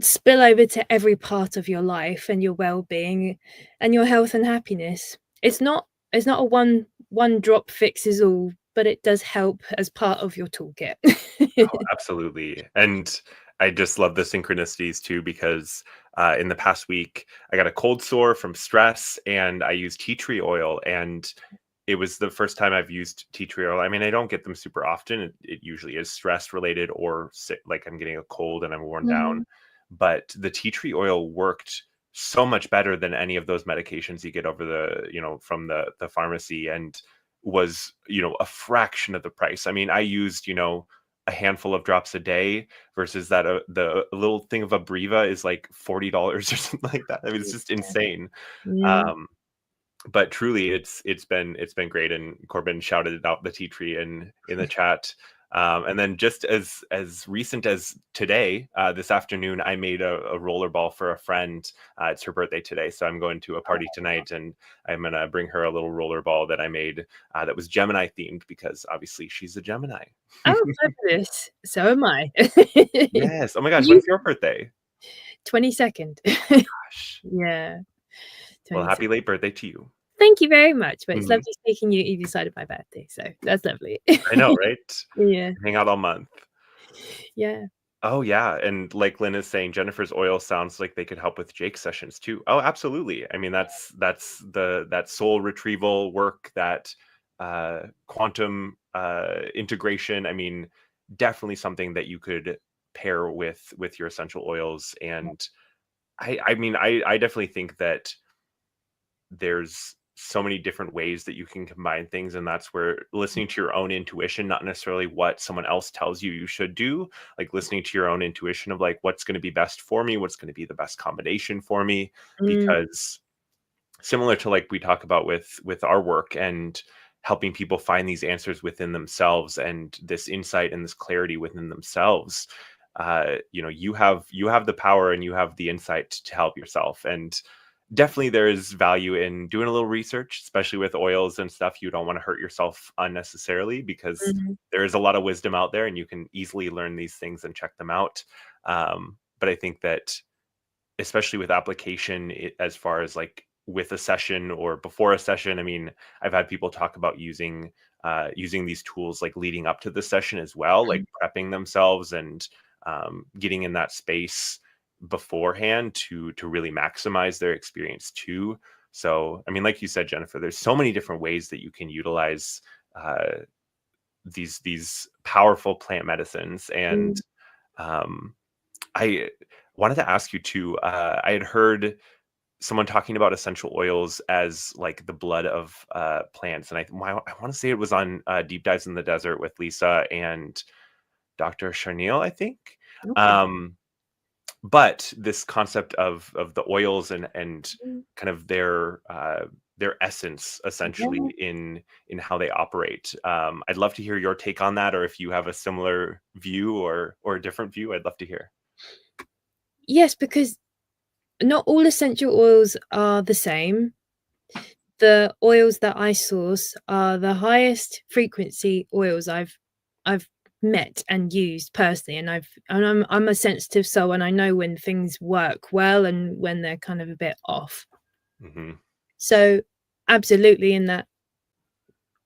spill over to every part of your life and your well-being and your health and happiness. It's not a one drop fixes all, but it does help as part of your toolkit. Oh, absolutely. And I just love the synchronicities too, because in the past week I got a cold sore from stress and I used tea tree oil, and it was the first time I've used tea tree oil. I mean, I don't get them super often. It usually is stress related or sick, like I'm getting a cold and I'm worn down. But the tea tree oil worked so much better than any of those medications you get over the, from the pharmacy, and was, a fraction of the price. I mean, I used, a handful of drops a day versus that the little thing of Abreva is like $40 or something like that. I mean, it's just insane. Yeah. Um, but truly it's been great, and Corbin shouted out the tea tree in the chat. And then just as recent as today, this afternoon, I made a roller ball for a friend. It's her birthday today, so I'm going to a party tonight, and I'm gonna bring her a little roller ball that I made that was Gemini themed, because obviously she's a Gemini. Oh, fabulous. So am I. Yes. Oh my gosh, You when's your birthday? 22nd. Gosh. Yeah, Well, 22nd. happy late birthday to you. Thank you very much, but it's Mhm. lovely speaking to you either side of my birthday, so that's lovely. I know, right? Yeah, Hang out all month. yeah. Oh, yeah, and like Lynn is saying, Jennifer's oil sounds like they could help with Jake's sessions too. Oh, absolutely. I mean, that's that soul retrieval work, that quantum integration. I mean, definitely something that you could pair with your essential oils. And I mean, I definitely think that there's so many different ways that you can combine things, and that's where listening to your own intuition, not necessarily what someone else tells you you should do, like listening to your own intuition of like what's going to be best for me, what's going to be the best combination for me. Mm, Because similar to like we talk about with our work and helping people find these answers within themselves and this insight and this clarity within themselves, you have the power and you have the insight to help yourself. And definitely there is value in doing a little research, especially with oils and stuff. You don't want to hurt yourself unnecessarily, because mhm, there is a lot of wisdom out there and you can easily learn these things and check them out. But I think that especially with application, as far as like with a session or before a session, I mean, I've had people talk about using these tools like leading up to the session as well, like mhm, prepping themselves and getting in that space beforehand to really maximize their experience too. So I mean, like you said, Jennifer, there's so many different ways that you can utilize uh, these powerful plant medicines. And mm. um, I wanted to ask you too. I had heard someone talking about essential oils as like the blood of plants, and I want to say it was on Deep Dives in the Desert with Lisa and Dr. Charneil, I think. Okay. Um, but this concept of the oils and Mm, kind of their essence essentially yeah. in how they operate. I'd love to hear your take on that, or if you have a similar view or a different view, I'd love to hear. Yes, because not all essential oils are the same. The oils that I source are the highest frequency oils I've met and used personally, and I'm a sensitive soul, and I know when things work well and when they're kind of a bit off. Hmm. So absolutely in that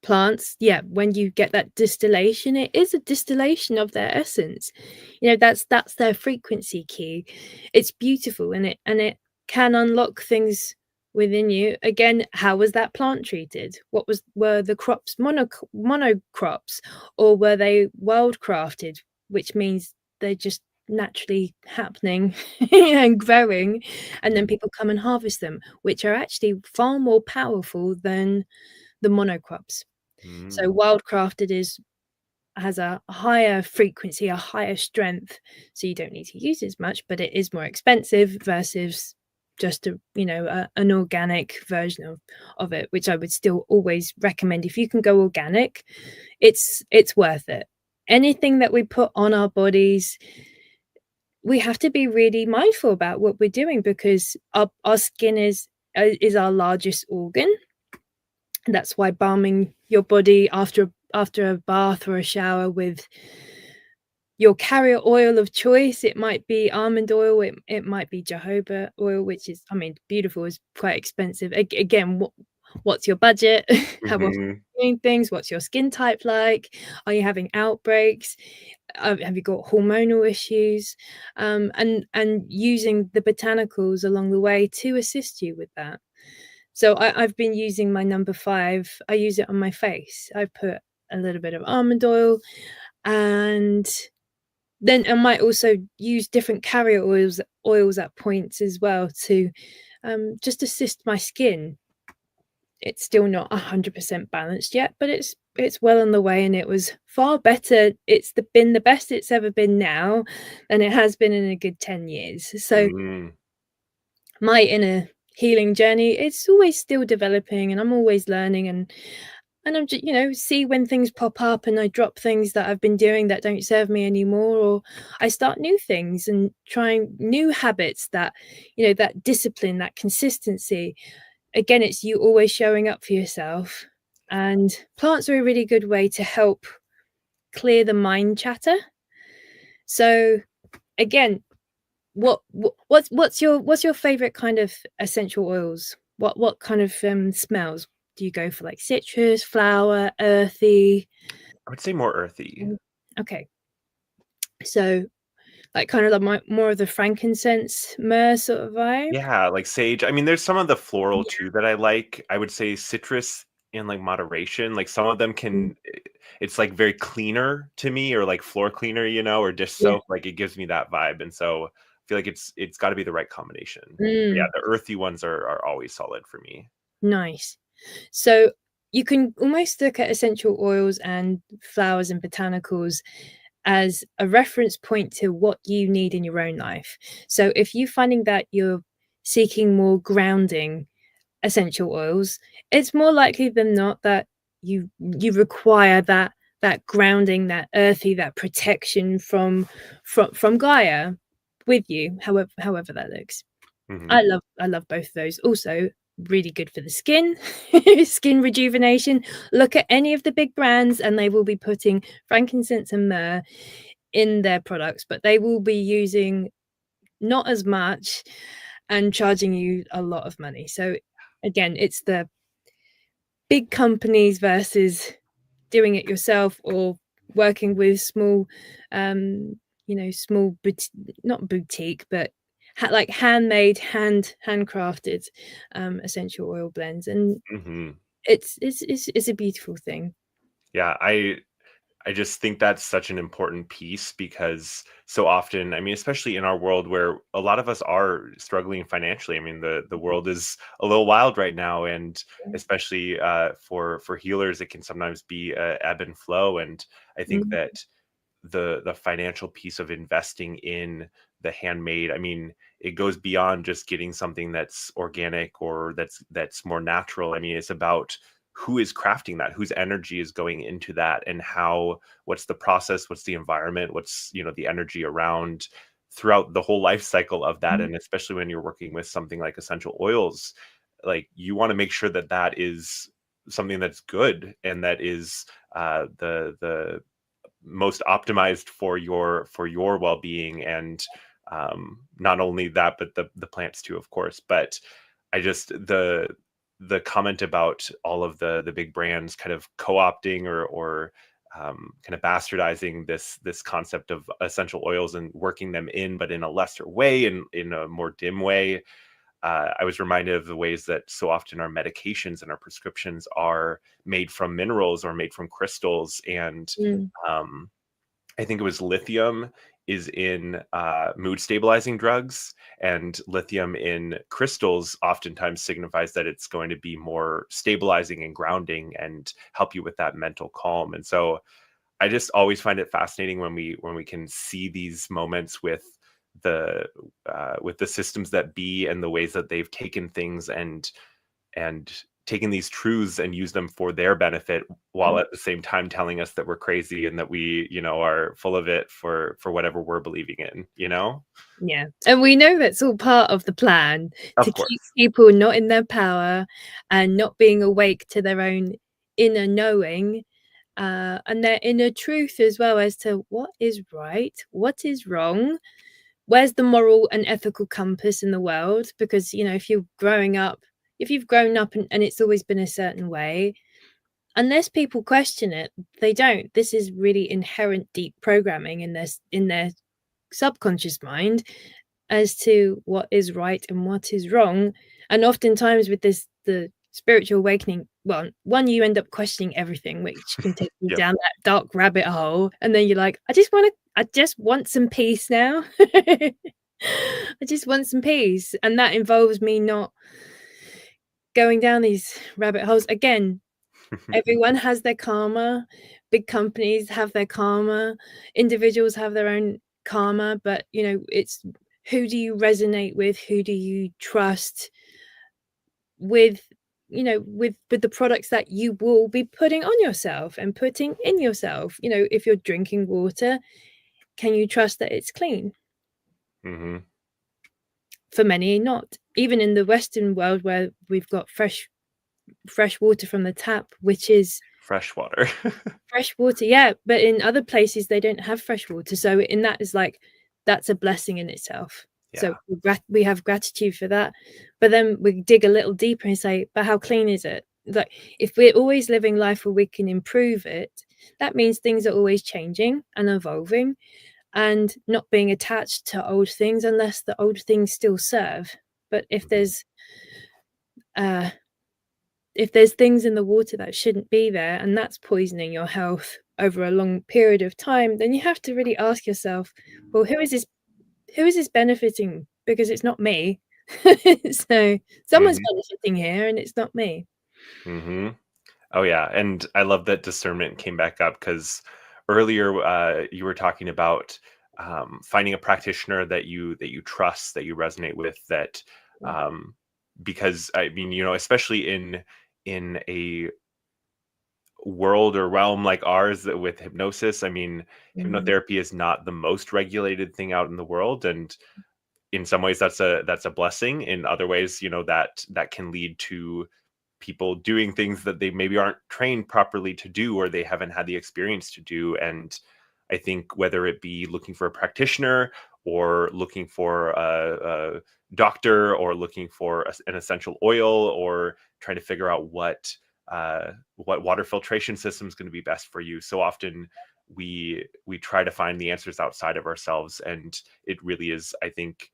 plants, yeah, when you get that distillation, it is a distillation of their essence. That's their frequency key. It's beautiful, and it can unlock things within you. Again, how was that plant treated? Were the crops monocrops, or were they wildcrafted, which means they're just naturally happening and growing, and then people come and harvest them, which are actually far more powerful than the monocrops. So Mm. wildcrafted has a higher frequency, a higher strength, so you don't need to use as much, but it is more expensive versus just an organic version of it, which I would still always recommend. If you can go organic, it's worth it. Anything that we put on our bodies, we have to be really mindful about what we're doing, because our skin is our largest organ. And that's why balming your body after a bath or a shower with your carrier oil of choice, it might be almond oil, it might be jojoba oil, which is, I mean, beautiful, is quite expensive. Again, what's your budget? How often are Hmm. you doing things? What's your skin type like? Are you having outbreaks? Have you got hormonal issues? And using the botanicals along the way to assist you with that. So I've been using my number 5. I use it on my face. I put a little bit of almond oil, and then I might also use different carrier oils at points as well to just assist my skin. It's still not 100% balanced yet, but it's well on the way, and it was far better. It's been the best it's ever been now, than it has been in a good 10 years. So Mm. my inner healing journey, it's always still developing, and I'm always learning, and I'm just, see when things pop up and I drop things that I've been doing that don't serve me anymore, or I start new things and trying new habits that, that discipline, that consistency. Again, it's you always showing up for yourself. And plants are a really good way to help clear the mind chatter. So again, what's your favorite kind of essential oils? What kind of smells do you go for? Like citrus, flower, earthy? I would say more earthy. Okay, so like kind of like more of the frankincense, myrrh sort of vibe. Yeah, like sage. I mean, there's some of the floral Yeah. too that I like. I would say citrus in like moderation. Like some of them Mm, it's like very cleaner to me, or like floor cleaner, or dish yeah. soap. Like it gives me that vibe. And so I feel like it's got to be the right combination. But yeah, Mm, the earthy ones are always solid for me. nice. So you can almost look at essential oils and flowers and botanicals as a reference point to what you need in your own life. So if you're finding that you're seeking more grounding essential oils, it's more likely than not that you require that grounding, that earthy, that protection from Gaia with you, however that looks. Hmm. I love both of those. Also, really good for the skin, skin rejuvenation. Look at any of the big brands, and they will be putting frankincense and myrrh in their products, but they will be using not as much and charging you a lot of money. So again, it's the big companies versus doing it yourself, or working with small, um, small not boutique, but like handmade, handcrafted essential oil blends, and Hmm. it's a beautiful thing. Yeah, I just think that's such an important piece because so often, I mean, especially in our world where a lot of us are struggling financially. I mean, the world is a little wild right now, and especially for healers, it can sometimes be ebb and flow. And I think Mm, that the financial piece of investing in the handmade, I mean, it goes beyond just getting something that's organic or that's more natural. I mean, it's about who is crafting that, whose energy is going into that, and how, what's the process, what's the environment, what's, the energy around throughout the whole life cycle of that. mm, And especially when you're working with something like essential oils, like you want to make sure that that is something that's good and that is the most optimized for your well-being. And not only that, but the plants too, of course. But I just, the comment about all of the big brands kind of co-opting or kind of bastardizing this concept of essential oils and working them in, but in a lesser way and in a more dim way. I was reminded of the ways that so often our medications and our prescriptions are made from minerals or made from crystals. And mm, um, I think it was lithium is in mood stabilizing drugs, and lithium in crystals oftentimes signifies that it's going to be more stabilizing and grounding and help you with that mental calm. And so I just always find it fascinating when we can see these moments the with the systems that be and the ways that they've taken things and taken these truths and use them for their benefit, while mm. at the same time telling us that we're crazy and that we, are full of it for whatever we're believing in. Yeah, and we know that's all part of the plan to Of keep course. people not in their power and not being awake to their own inner knowing, and their inner truth as well, as to what is right, what is wrong, where's the moral and ethical compass in the world. Because if you've grown up and it's always been a certain way, unless people question it, they don't. This is really inherent deep programming in their subconscious mind as to what is right and what is wrong. And oftentimes with this the spiritual awakening, well, one, you end up questioning everything, which can take you Yep. down that dark rabbit hole, and then you're like, I just want some peace now. I just want some peace, and that involves me not going down these rabbit holes again. Everyone has their karma. Big companies have their karma. Individuals have their own karma, but it's who do you resonate with? Who do you trust with? With the products that you will be putting on yourself and putting in yourself. If you're drinking water, can you trust that it's clean? Mm-hmm. For many, not. Even in the Western world, where we've got fresh water from the tap, which is Fresh water. fresh water, yeah, but in other places they don't have fresh water, so in that is like, that's a blessing in itself. So we have gratitude for that, but then we dig a little deeper and say, but how clean is it? Like, if we're always living life where we can improve it, that means things are always changing and evolving and not being attached to old things unless the old things still serve. But if there's things in the water that shouldn't be there, and that's poisoning your health over a long period of time, then you have to really ask yourself, well, who is this benefiting? Because it's not me. So someone's benefiting here, and it's not me. Mm-hmm. Oh yeah, and I love that discernment came back up, because earlier you were talking about finding a practitioner that you trust, that you resonate with, that because I mean, especially in a world or realm like ours with hypnosis, I mean, hypnotherapy is not the most regulated thing out in the world, and in some ways that's a blessing. In other ways, that can lead to people doing things that they maybe aren't trained properly to do, or they haven't had the experience to do. And I think whether it be looking for a practitioner, or looking for a doctor, or looking for an essential oil, or trying to figure out what water filtration system is going to be best for you, so often we try to find the answers outside of ourselves. And it really is, I think,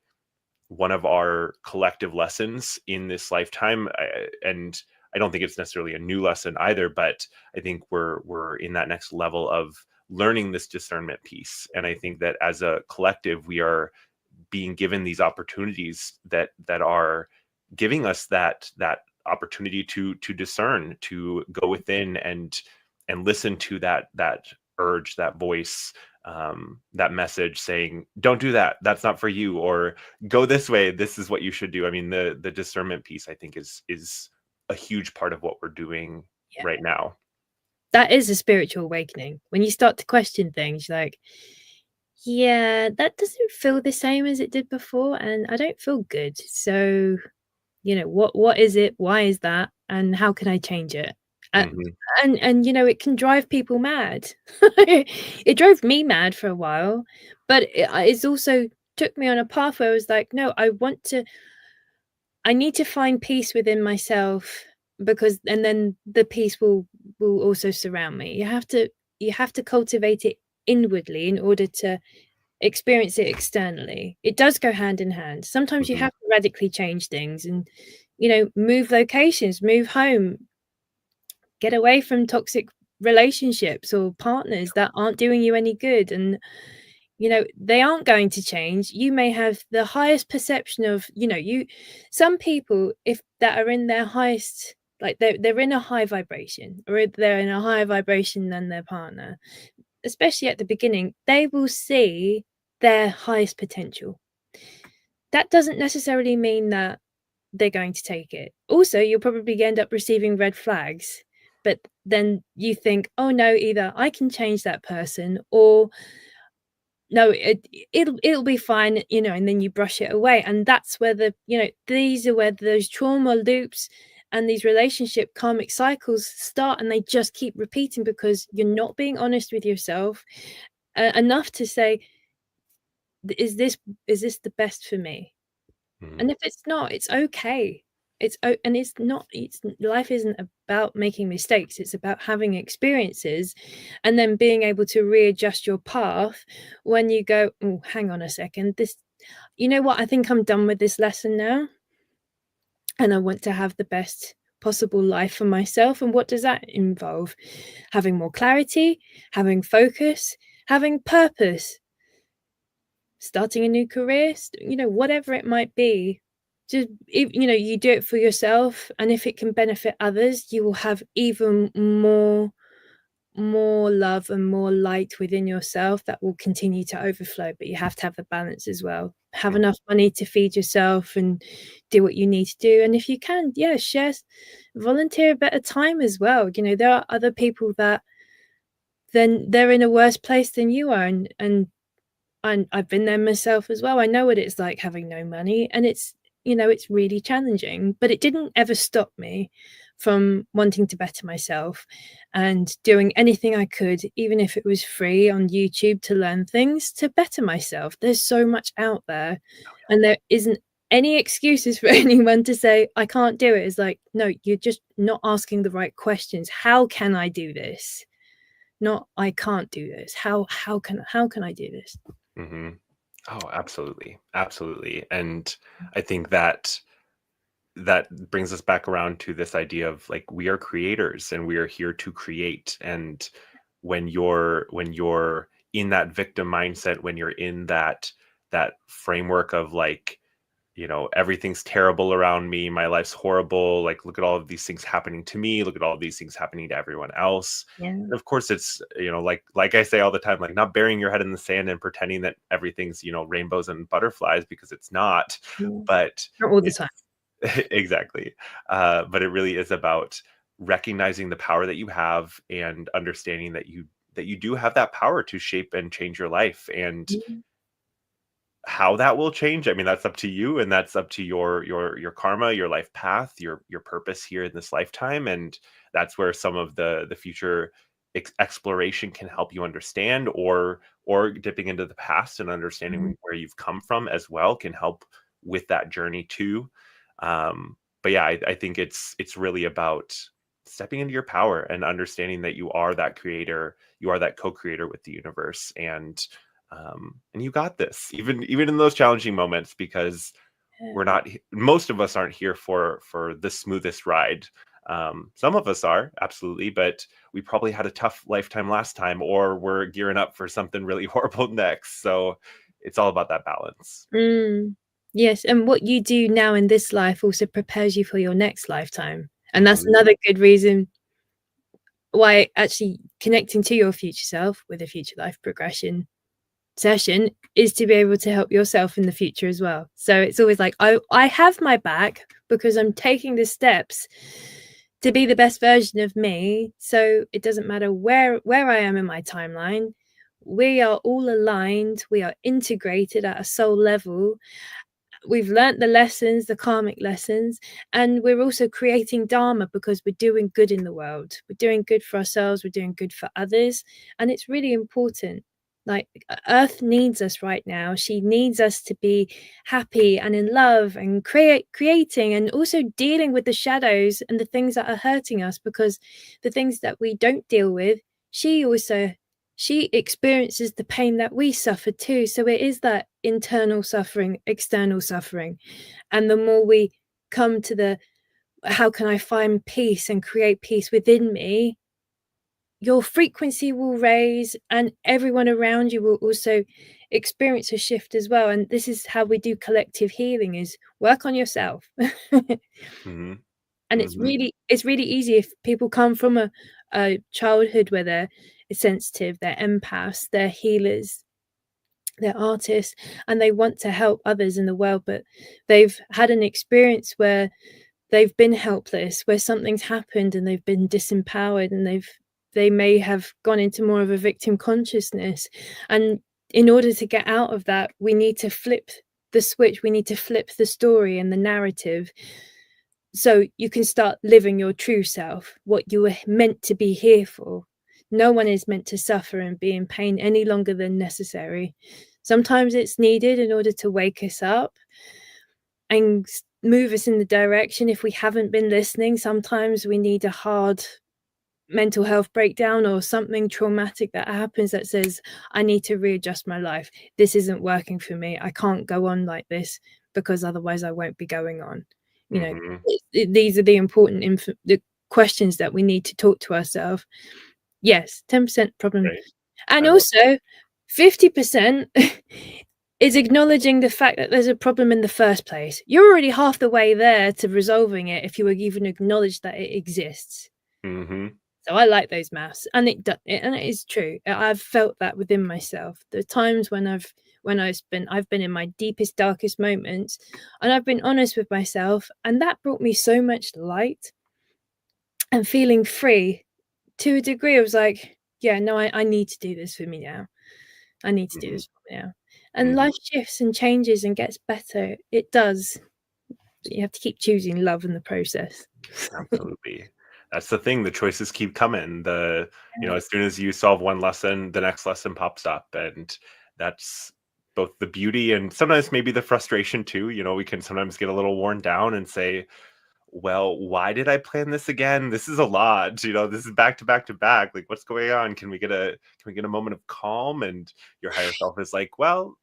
one of our collective lessons in this lifetime. And I don't think it's necessarily a new lesson either, but I think we're in that next level of learning this discernment piece. And I think that as a collective, we are being given these opportunities that are giving us that opportunity to discern, to go within and listen to that urge, that voice, that message saying, don't do that, that's not for you, or go this way, this is what you should do. I mean, the discernment piece, I think, is a huge part of what we're doing right now. That is a spiritual awakening. When you start to question things, like, yeah, that doesn't feel the same as it did before, and I don't feel good. So, what is it? Why is that? And how can I change it? And it can drive people mad. It drove me mad for a while, but it's also took me on a path where I was like, no, I need to find peace within myself, and then the peace will also surround me. You have to cultivate it inwardly in order to experience it externally. It does go hand in hand. Sometimes you have to radically change things and move locations, move home, get away from toxic relationships or partners that aren't doing you any good, and they aren't going to change. You may have the highest perception of some people, if that are in their highest, like they're in a high vibration, or they're in a higher vibration than their partner, especially at the beginning, they will see their highest potential. That doesn't necessarily mean that they're going to take it. Also, you'll probably end up receiving red flags, but then you think, oh no, either I can change that person, or no, it'll be fine, and then you brush it away. And that's where these are where those trauma loops and these relationship karmic cycles start, and they just keep repeating because you're not being honest with yourself enough to say, is this the best for me? And if it's not, it's okay. And it's not, life isn't about making mistakes. It's about having experiences and then being able to readjust your path when you go, oh, hang on a second, you know what, I think I'm done with this lesson now, and I want to have the best possible life for myself. And what does that involve? Having more clarity, having focus, having purpose, starting a new career, whatever it might be. Just, you do it for yourself, and if it can benefit others, you will have even more love and more light within yourself that will continue to overflow. But you have to have the balance as well. Have Mm. enough money to feed yourself and do what you need to do. And if you can, volunteer a bit of time as well. There are other people that then they're in a worse place than you are, and I've been there myself as well. I know what it's like having no money, and it's really challenging, but it didn't ever stop me from wanting to better myself and doing anything I could, even if it was free on YouTube, to learn things to better myself. There's so much out there, and there isn't any excuses for anyone to say I can't do it. It's like, no, you're just not asking the right questions. How can I do this? Not I can't do this. How can I do this? Mm-hmm. Oh, absolutely. Absolutely. And I think that brings us back around to this idea of like, we are creators and we are here to create. And when you're in that victim mindset, when you're in that framework of like, everything's terrible around me, my life's horrible, like, look at all of these things happening to me, look at all of these things happening to everyone else. Yeah. And of course it's, like I say all the time, like, not burying your head in the sand and pretending that everything's, rainbows and butterflies, because it's not. But Not all the time. exactly. But it really is about recognizing the power that you have and understanding that you do have that power to shape and change your life. And how that will change, I mean, that's up to you, and that's up to your karma, your life path, your purpose here in this lifetime. And that's where some of the future exploration can help you understand, or dipping into the past and understanding where you've come from as well can help with that journey too. But yeah, I think it's really about stepping into your power and understanding that you are that creator, you are that co-creator with the universe. And you got this, even in those challenging moments, because most of us aren't here for the smoothest ride. Some of us are, absolutely, but we probably had a tough lifetime last time, or we're gearing up for something really horrible next. So it's all about that balance. Yes, and what you do now in this life also prepares you for your next lifetime. And that's another good reason why actually connecting to your future self with a future life progression session is to be able to help yourself in the future as well. So it's always like, I have my back because I'm taking the steps to be the best version of me. So it doesn't matter where I am in my timeline. We are all aligned. We are integrated at a soul level. We've learnt the lessons, the karmic lessons, and we're also creating dharma because we're doing good in the world. We're doing good for ourselves. We're doing good for others. And it's really important. Like, Earth needs us right now. She needs us to be happy and in love and creating, and also dealing with the shadows and the things that are hurting us, because the things that we don't deal with, she experiences the pain that we suffer too. So it is that internal suffering, external suffering. And the more we come to the, how can I find peace and create peace within me, your frequency will raise, and everyone around you will also experience a shift as well. And this is how we do collective healing, is work on yourself. And it's really easy if people come from a childhood where they're sensitive, they're empaths, they're healers, they're artists, and they want to help others in the world, but they've had an experience where they've been helpless, where something's happened and they've been disempowered, and they may have gone into more of a victim consciousness. And in order to get out of that, we need to flip the switch. We need to flip the story and the narrative, so you can start living your true self, what you were meant to be here for. No one is meant to suffer and be in pain any longer than necessary. Sometimes it's needed in order to wake us up and move us in the direction. If we haven't been listening, sometimes we need a hard mental health breakdown or something traumatic that happens that says, I need to readjust my life. This isn't working for me. I can't go on like this, because otherwise I won't be going on. You know, Mm-hmm. these are the important the questions that we need to talk to ourselves. Yes, 10% problem. Right. And I love also 50% is acknowledging the fact that there's a problem in the first place. You're already half the way there to resolving it if you even acknowledge that it exists. it. Mm-hmm. So I like those maths, and and it is true. I've felt that within myself. The times when I've been in my deepest, darkest moments, and I've been honest with myself, and that brought me so much light and feeling free to a degree. I was like, yeah, no, I need to do this for me now. I need to do Mm-hmm. this for me now. And Mm-hmm. life shifts and changes and gets better. It does. But you have to keep choosing love in the process. Absolutely. That's the thing. The choices keep coming. As soon as you solve one lesson, the next lesson pops up. And that's both the beauty and sometimes maybe the frustration too. We can sometimes get a little worn down and say, well, why did I plan this again? This is a lot. This is back to back to back. Like, what's going on? Can we get a moment of calm? And your higher self is like, well,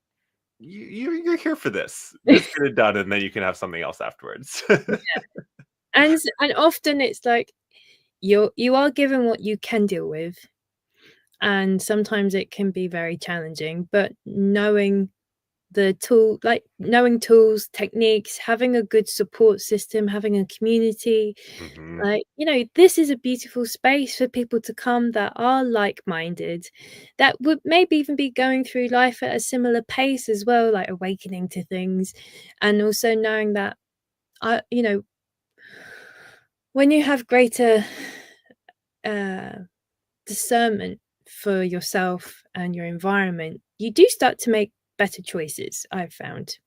you're here for this. Just get it done, and then you can have something else afterwards. And often it's like you are given what you can deal with, and sometimes it can be very challenging, but knowing tools, techniques, having a good support system, having a community, Hmm. this is a beautiful space for people to come that are like-minded, that would maybe even be going through life at a similar pace as well, like awakening to things. And also knowing that I you know when you have greater uh discernment for yourself and your environment, you do start to make better choices, I've found.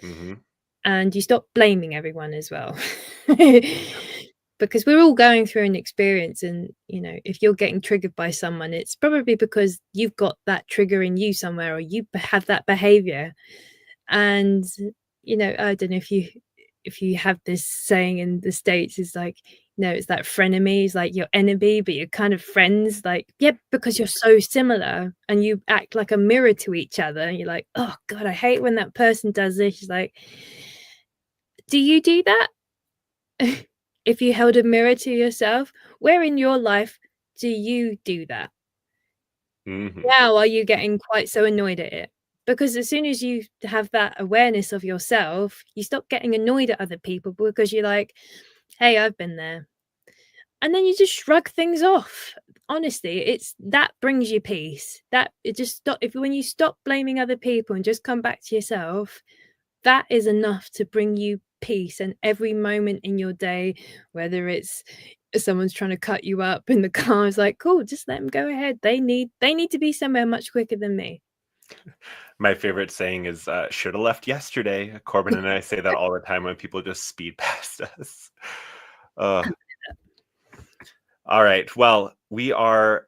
Hmm. And you stop blaming everyone as well. Because we're all going through an experience, and if you're getting triggered by someone, it's probably because you've got that trigger in you somewhere, or you have that behavior. And I don't know if you have this saying in the States, is like, it's that frenemy, is like your enemy, but you're kind of friends. Like, yeah, because you're so similar and you act like a mirror to each other, and you're like, oh God, I hate when that person does this. She's like, do you do that? If you held a mirror to yourself, where in your life do you do that? Hmm. Now are you getting quite so annoyed at it? Because as soon as you have that awareness of yourself, you stop getting annoyed at other people, because you're like, "Hey, I've been there." And then you just shrug things off. Honestly, it's that brings you peace. That it just stop if when you stop blaming other people and just come back to yourself, that is enough to bring you peace. And every moment in your day, whether it's someone's trying to cut you up in the car, is like, cool, just let them go ahead. They need to be somewhere much quicker than me. My favorite saying is "should have left yesterday." Corbin and I say that all the time when people just speed past us. Uh, all right. Well, we are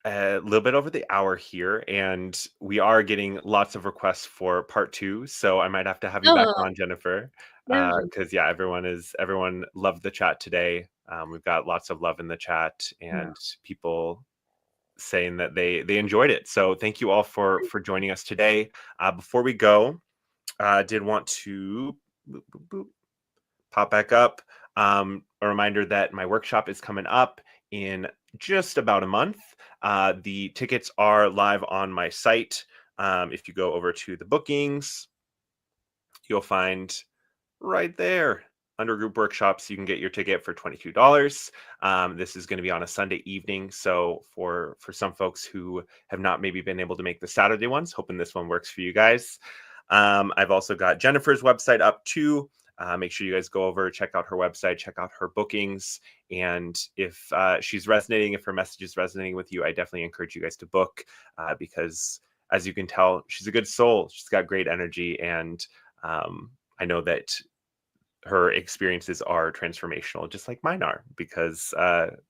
a little bit over the hour here, and we are getting lots of requests for part two. So I might have to have you back Oh, on, Jennifer, lovely. because yeah, everyone loved the chat today. We've got lots of love in the chat, Oh, and people saying that they enjoyed it. So thank you all for joining us today. Before we go, did want to boop, boop, boop, pop back up. A reminder that my workshop is coming up in just about a month. The tickets are live on my site. If you go over to the bookings, you'll find right there under group workshops, you can get your ticket for $22. This is going to be on a Sunday evening. So for some folks who have not maybe been able to make the Saturday ones, hoping this one works for you guys. I've also got Jennifer's website up too. Make sure you guys go over, check out her website, check out her bookings. And if she's resonating, if her message is resonating with you, I definitely encourage you guys to book because as you can tell, she's a good soul. She's got great energy. And I know that her experiences are transformational, just like mine are, because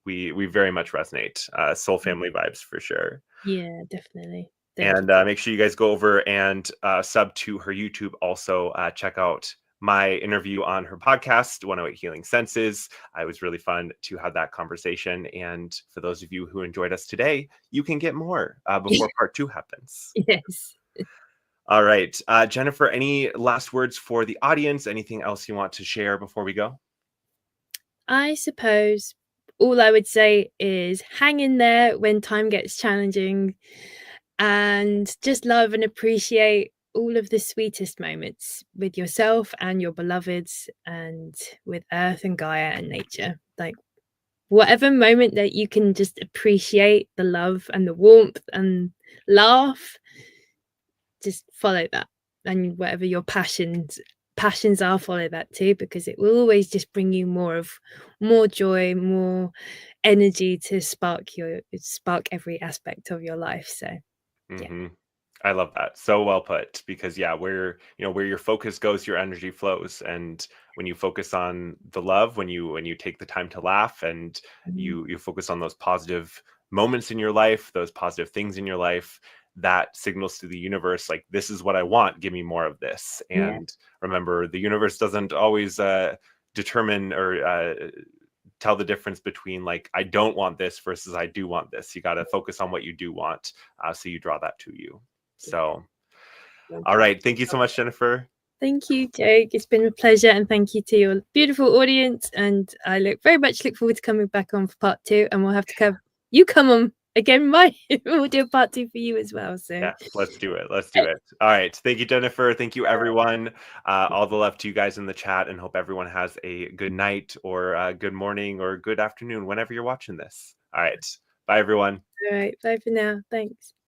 we very much resonate. Soul family vibes for sure. yeah, definitely. And Definitely. make sure you guys go over and sub to her YouTube. Also, check out my interview on her podcast, 108 Healing Senses. It was really fun to have that conversation. And for those of you who enjoyed us today, you can get more before part two happens. Yes. All right. Jennifer, any last words for the audience? Anything else you want to share before we go? I suppose all I would say is hang in there when time gets challenging, and just love and appreciate all of the sweetest moments with yourself and your beloveds and with Earth and Gaia and nature. Like, whatever moment that you can just appreciate the love and the warmth and laugh, just follow that. And whatever your passions are, follow that too, because it will always just bring you more joy, more energy to spark every aspect of your life. So yeah. Hmm. I love that. So well put. Because yeah, where your focus goes, your energy flows. And when you focus on the love, when you take the time to laugh, and Mm. you focus on those positive moments in your life, those positive things in your life, that signals to the universe like, this is what I want. Give me more of this. Yeah. And remember, the universe doesn't always determine or tell the difference between like, I don't want this versus I do want this. You got to focus on what you do want, so you draw that to you. Yeah. So, all right. Thank you so much, Jennifer. Thank you, Jake. It's been a pleasure, and thank you to your beautiful audience. And I very much look forward to coming back on for part 2. And we'll have to come on again. We'll do a part 2 for you as well. So Yeah, let's do it. Let's do it. All right. Thank you, Jennifer. Thank you, everyone. All the love to you guys in the chat, and hope everyone has a good night or good morning or good afternoon whenever you're watching this. All right. Bye, everyone. all right, bye for now. Thanks.